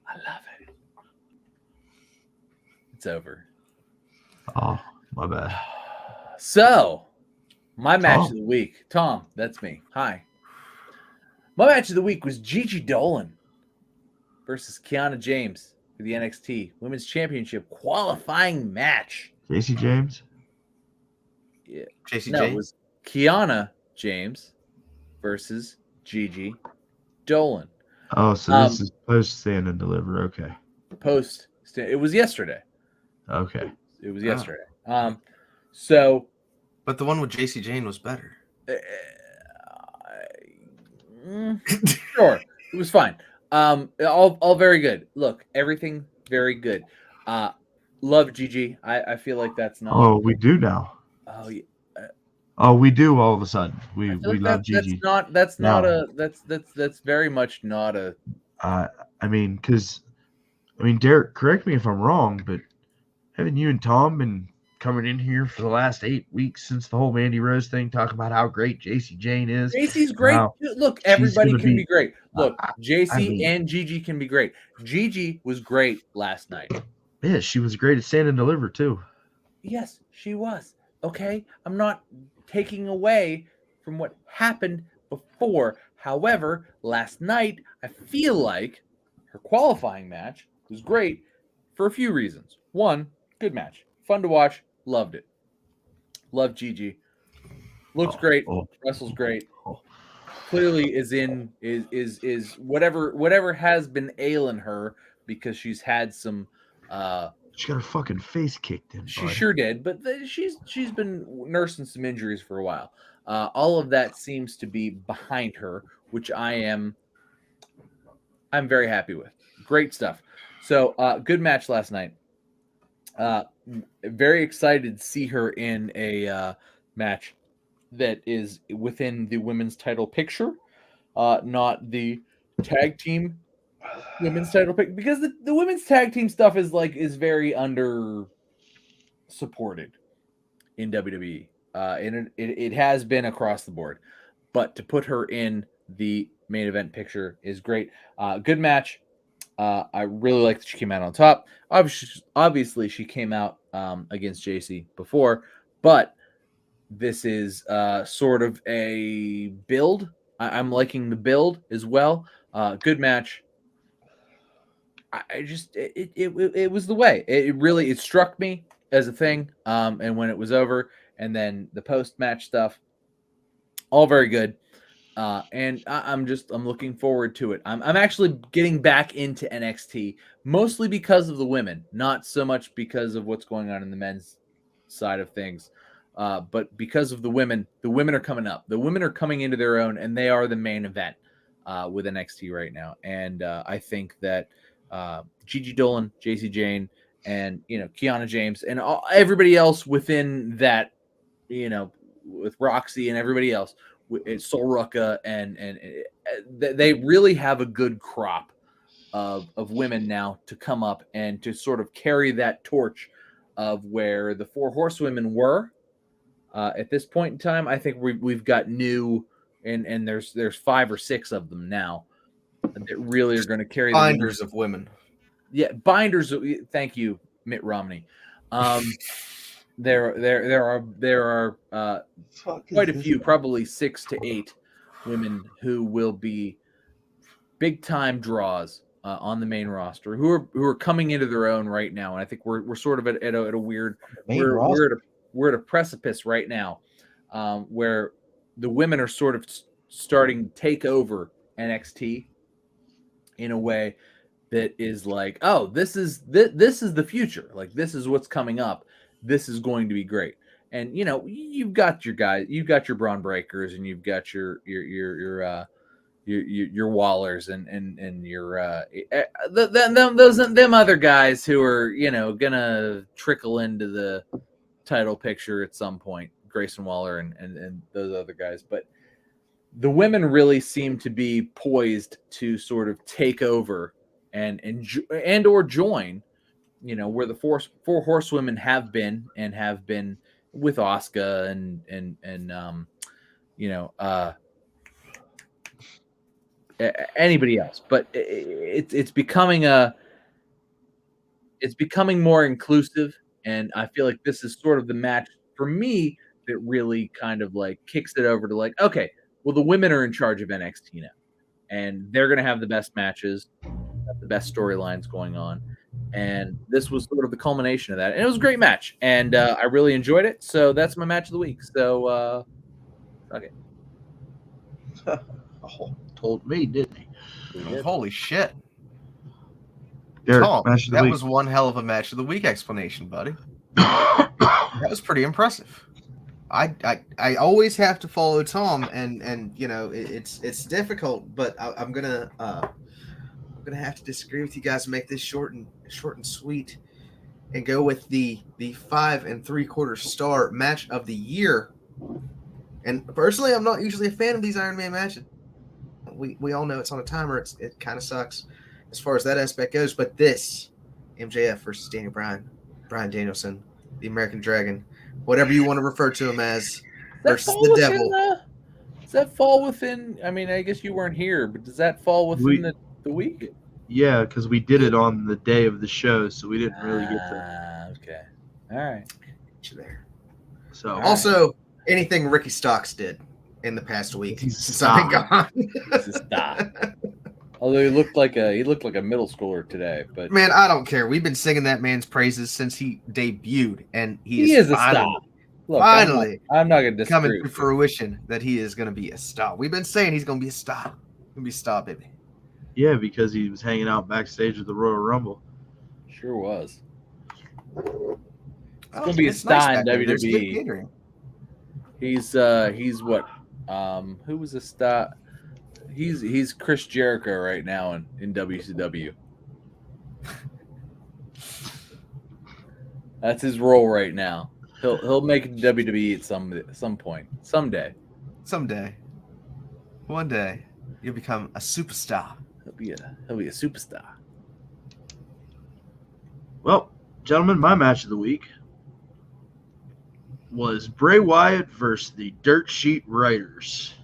I love it. It's over. Oh, my bad. So, my match of the week. Tom, that's me. Hi. My match of the week was Gigi Dolin versus Kiana James for the NXT Women's Championship qualifying match. Jayce James? Yeah. Jayce No, Jayne? it was Kiana James versus Gigi Dolin. Oh, so this is post stand and deliver. Okay. It was yesterday. Okay. It was yesterday. So, But the one with Jayce Jayne was better. Sure, it was fine. All very good. Look, everything very good. Love Gigi. I feel like that's not. Oh, we do now. Oh, yeah. Oh, we do all of a sudden. We like love Gigi. That's very much not a. Derek, correct me if I'm wrong, but haven't you and Tom been coming in here for the last 8 weeks since the whole Mandy Rose thing, talking about how great Jayce Jayne is? Jayce's great. Wow. Look, everybody can be great. Look, Jayce mean- and Gigi can be great. Gigi was great last night. Yeah, she was great at stand and deliver too. Yes, she was. Okay, I'm not taking away from what happened before. However, last night, I feel like her qualifying match was great for a few reasons. One, good match. Fun to watch. Loved it. Love Gigi. Looks great. Wrestles great. Clearly is whatever has been ailing her, because she's had some She got her fucking face kicked in. she bud. sure did, but she's been nursing some injuries for a while. All of that seems to be behind her, which I'm very happy with. Great stuff. So good match last night. Very excited to see her in a match that is within the women's title picture, not the tag team women's title pick, because the women's tag team stuff is very under supported in WWE, and it has been across the board. But to put her in the main event picture is great. Good match. I really like that she came out on top. Obviously she came out against Jayce before, but this is sort of a build. I'm liking the build as well. Good match. It was the way. It struck me as a thing. And when it was over, and then the post match stuff, all very good. And I'm looking forward to it. I'm actually getting back into NXT, mostly because of the women, not so much because of what's going on in the men's side of things, but because of the women. The women are coming up. The women are coming into their own, and they are the main event with NXT right now. And I think that Gigi Dolin, Jayce Jayne, and Kiana James, and everybody else within that, with Roxy and everybody else. Sol Ruka, and they really have a good crop of women now to come up and to sort of carry that torch of where the 4 horsewomen were at this point in time. I think we've got new, and there's 5 or 6 of them now that really are going to carry Binders of women. Yeah, binders. Thank you, Mitt Romney. There are quite a few, probably 6 to 8 women who will be big time draws on the main roster, who are coming into their own right now. And I think we're sort of at a weird we're at a precipice right now, where the women are sort of starting to take over NXT in a way that is like, oh, this is the future. Like, this is what's coming up. This is going to be great. And you've got your guys, you've got your Braun Breakers, and you've got your your Wallers and your them other guys who are gonna trickle into the title picture at some point, Grayson Waller and those other guys. But the women really seem to be poised to sort of take over and or join, where the four horsewomen have been with Asuka and anybody else. But it's becoming more inclusive, and I feel like this is sort of the match for me that really kind of like kicks it over to like, okay, well, the women are in charge of NXT now, and they're going to have the best matches, the best storylines going on. And this was sort of the culmination of that. And it was a great match, and I really enjoyed it. So that's my match of the week. So, okay. Told me, didn't he? Holy shit. Derek, Tom, match of the that week. was one hell of a match of the week explanation, buddy. That was pretty impressive. I always have to follow Tom, and it's difficult, but I'm gonna have to disagree with you guys and make this short and sweet, and go with the 5 3/4 star match of the year. And personally, I'm not usually a fan of these Iron Man matches. We all know it's on a timer. It kind of sucks as far as that aspect goes. But this MJF versus Daniel Bryan Danielson, the American Dragon, whatever you want to refer to him as, versus the Devil. Does that fall within? I mean, I guess you weren't here, but does that fall within the week? Yeah, because we did it on the day of the show, so we didn't really get there. Okay. All right. Get you there. So Also, anything Ricky Stocks did in the past week He's since I've been gone. Stop. Although he looked like a middle schooler today, but Man, I don't care. We've been singing that man's praises since he debuted, and he is a star. Look, finally I'm not going to disagree. coming to fruition that he is going to be a star. We've been saying he's going to be a star. Going to be a star, baby. yeah, because he was hanging out backstage at the Royal Rumble. Sure was. It's gonna be a star in WWE. There's good catering. He's what? Who was a star? He's Chris Jericho right now in WCW. That's his role right now. He'll make it to WWE at some point, someday. One day, you'll become a superstar. He'll be a superstar. Well, gentlemen, my match of the week was Bray Wyatt versus the Dirt Sheet Writers.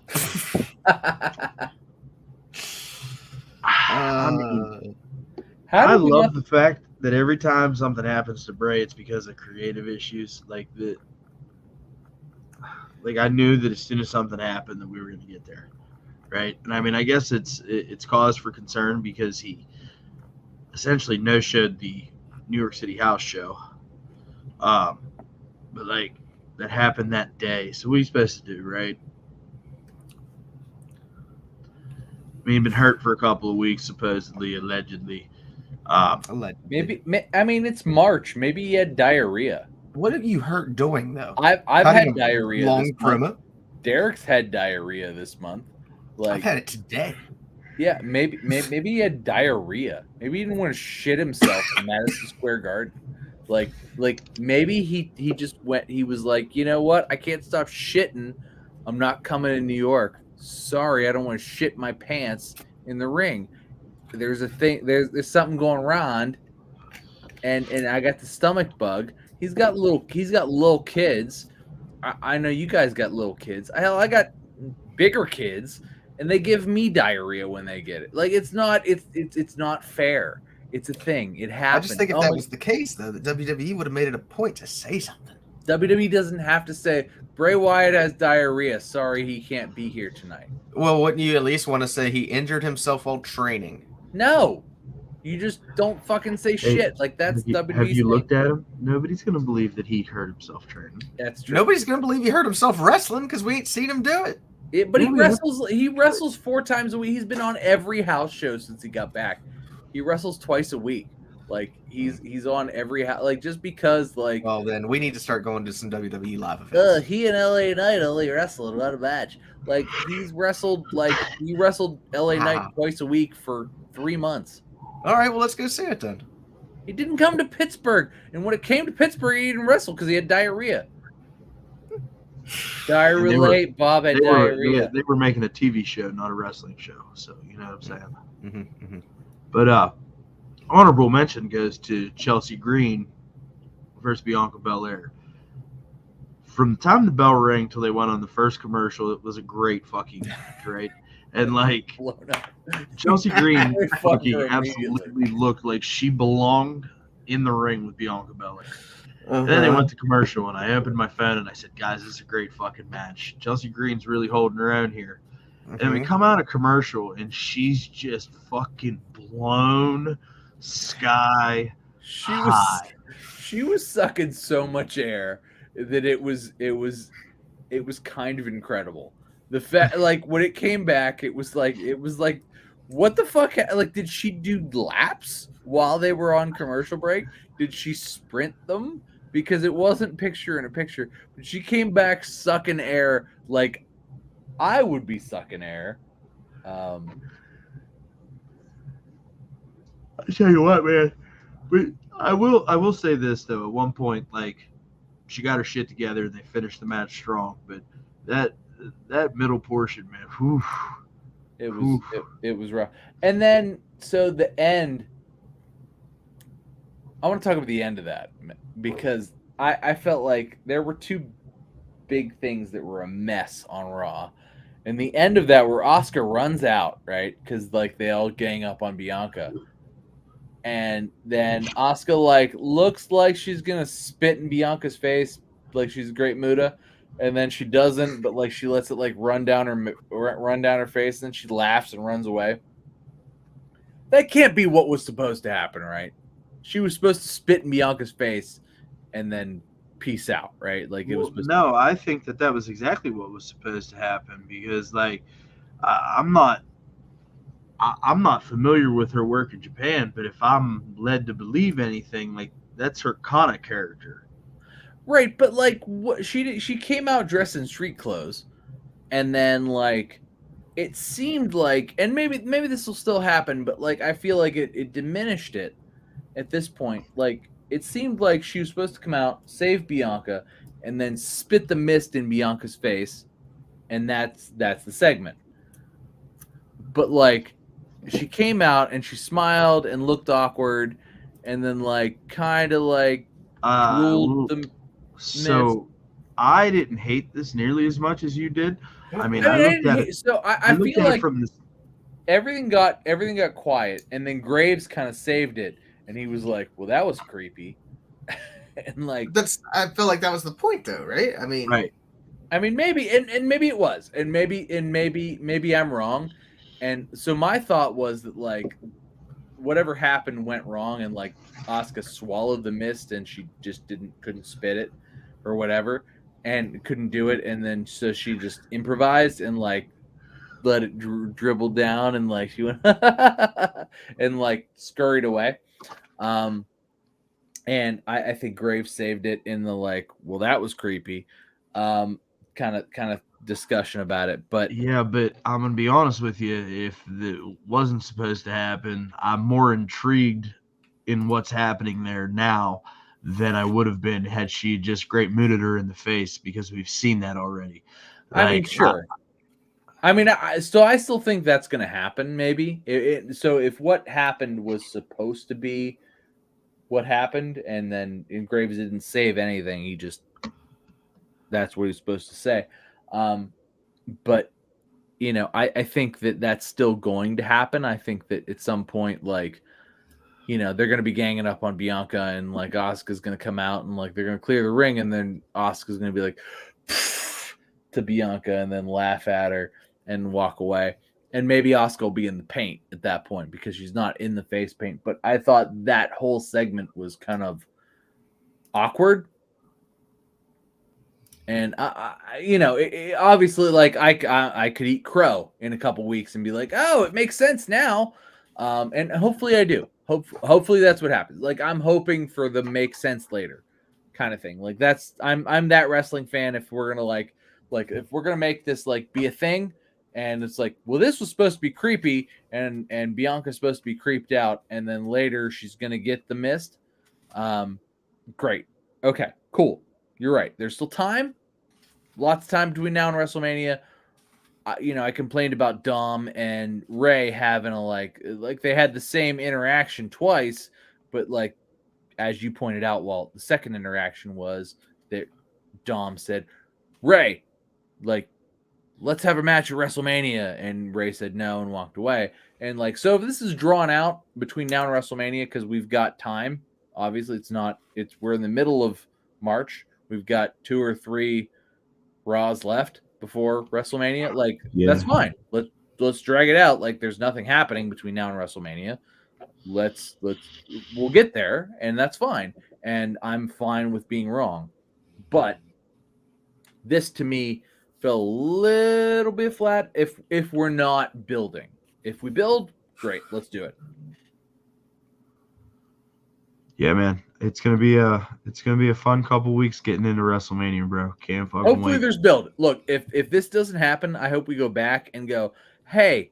I love the fact that every time something happens to Bray, it's because of creative issues. Like I knew that as soon as something happened that we were going to get there, right? And I mean, I guess it's cause for concern because he essentially no-showed the New York City house show. But like that happened that day. So what are you supposed to do, right? I mean, he'd been hurt for a couple of weeks, supposedly, allegedly. Maybe. I mean, it's March. Maybe he had diarrhea. What have you hurt doing though? I've had diarrhea. Long promo. Derek's had diarrhea this month. Like I've had it today. Yeah, maybe he had diarrhea. Maybe he didn't want to shit himself in Madison Square Garden. Like maybe he just went. He was like, you know what? I can't stop shitting. I'm not coming to New York. Sorry, I don't want to shit my pants in the ring. There's a thing. There's something going around, and I got the stomach bug. He's got little kids. I know you guys got little kids. I got bigger kids, and they give me diarrhea when they get it. Like it's not fair. It's a thing. It happens. I just think if that was the case, though, that WWE would have made it a point to say something. WWE doesn't have to say Bray Wyatt has diarrhea. Sorry, he can't be here tonight. Well, wouldn't you at least want to say he injured himself while training? No, you just don't fucking say shit. Like that's WWE. Have you looked at him? Nobody's gonna believe that he hurt himself training. That's true. Nobody's gonna believe he hurt himself wrestling because we ain't seen him do it. But he wrestles. He wrestles 4 times a week. He's been on every house show since he got back. He wrestles twice a week. Like he's on every like just because like Well, then we need to start going to some WWE live events. he and LA Knight only wrestled not a match. Like he wrestled LA Knight twice a week for 3 months. All right, well, let's go see it then. He didn't come to Pittsburgh, and when it came to Pittsburgh, he didn't wrestle because he had diarrhea. Bob had diarrhea. They were making a TV show, not a wrestling show. So you know what I'm saying. Mm-hmm. But honorable mention goes to Chelsea Green versus Bianca Belair. From the time the bell rang till they went on the first commercial, it was a great fucking match, right? And like Chelsea Green fucking absolutely looked like she belonged in the ring with Bianca Belair. And then they went to commercial, and I opened my phone and I said, "Guys, this is a great fucking match. Chelsea Green's really holding her own here." And we come out of commercial, and she's just fucking blown sky high. She was sucking so much air that it was kind of incredible. The fact, like when it came back, it was like what the fuck? Like, did she do laps while they were on commercial break? Did she sprint them? Because it wasn't picture in a picture, but she came back sucking air like I would be sucking air. I tell you what, man. I will say this though. At one point, like she got her shit together and they finished the match strong. But that middle portion, man, whew, it was rough. And then so the end. I want to talk about the end of that because I felt like there were two big things that were a mess on Raw. And the end of that where Asuka runs out, right? Because like they all gang up on Bianca. And then Asuka like looks like she's gonna spit in Bianca's face, like she's a great Muda. And then she doesn't, but like she lets it like run down her face, and then she laughs and runs away. That can't be what was supposed to happen, right? She was supposed to spit in Bianca's face and then peace out, right? Like it was. No, I think that was exactly what was supposed to happen because, like, I'm not familiar with her work in Japan, but if I'm led to believe anything, like that's her Kana character, right? But like, what she came out dressed in street clothes, and then like it seemed like, and maybe this will still happen, but like I feel like it diminished it. At this point, like it seemed like she was supposed to come out, save Bianca, and then spit the mist in Bianca's face, and that's the segment. But like she came out and she smiled and looked awkward, and then like kind of like ruled the mist. So I didn't hate this nearly as much as you did. I mean, I looked at it. So I feel like from this, everything got quiet, and then Graves kind of saved it. And he was like, "Well, that was creepy," and like I feel like that was the point, though, right? I mean, right? I mean, maybe, and maybe it was, and maybe I'm wrong. And so my thought was that like whatever happened went wrong, and like Asuka swallowed the mist, and she just couldn't spit it, or whatever, and couldn't do it, and then so she just improvised and like let it dribble down, and like she went and like scurried away. And I think Graves saved it in the like, well, that was creepy, kind of discussion about it. But yeah, but I'm gonna be honest with you, if it wasn't supposed to happen, I'm more intrigued in what's happening there now than I would have been had she just great mooted her in the face, because we've seen that already. Like, I mean, sure. I still think that's going to happen, maybe. So if what happened was supposed to be what happened, and then Graves didn't save anything, that's what he's supposed to say. But, you know, I think that's still going to happen. I think that at some point, like, you know, they're going to be ganging up on Bianca, and like Asuka's going to come out, and like they're going to clear the ring, and then Asuka's going to be like to Bianca and then laugh at her and walk away. And maybe Asuka will be in the paint at that point because she's not in the face paint. But I thought that whole segment was kind of awkward. And you know, obviously, like I could eat crow in a couple weeks and be like, oh, it makes sense now. And hopefully I do. Hopefully that's what happens. Like, I'm hoping for the make sense later kind of thing. Like, that's I'm that wrestling fan. If we're gonna like if we're gonna make this like be a thing, and it's like, well, this was supposed to be creepy, and Bianca's supposed to be creeped out, and then later she's gonna get the mist. Great. Okay, cool. You're right. There's still time. Lots of time between now and WrestleMania. I complained about Dom and Ray having a like they had the same interaction twice, but like as you pointed out, Walt, the second interaction was that Dom said, "Ray, like, let's have a match at WrestleMania," and Ray said no and walked away. And like, so if this is drawn out between now and WrestleMania, because we've got time. Obviously, we're in the middle of March. We've got 2 or 3 Raws left before WrestleMania. Like, that's fine. Let's drag it out. Like, there's nothing happening between now and WrestleMania. We'll get there, and that's fine. And I'm fine with being wrong. But this to me felt a little bit flat if we're not building. If we build, great, let's do it. Yeah, man, it's gonna be a fun couple weeks getting into WrestleMania, bro. Can't fucking Hopefully wait. there's build. Look, if this doesn't happen, I hope we go back and go, hey,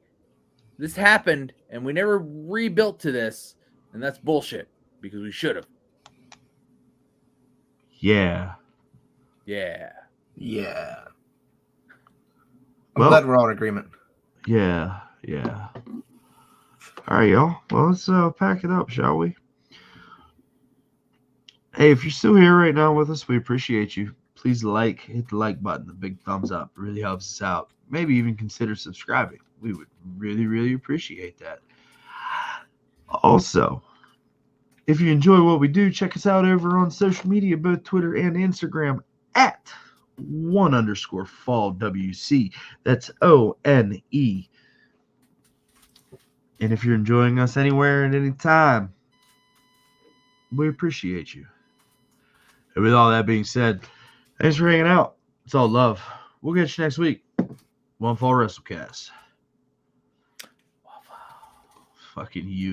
this happened and we never rebuilt to this, and that's bullshit because we should have. Yeah. I'm glad we're all in agreement. Yeah. All right, y'all. Well, let's pack it up, shall we? Hey, if you're still here right now with us, we appreciate you. Please hit the like button, the big thumbs up. It really helps us out. Maybe even consider subscribing. We would really, really appreciate that. Also, if you enjoy what we do, check us out over on social media, both Twitter and Instagram, at @1_Fall WC. That's ONE. And if you're enjoying us anywhere at any time, we appreciate you. And with all that being said, thanks for hanging out. It's all love. We'll get you next week. One Fall WrestleCast. Fucking you.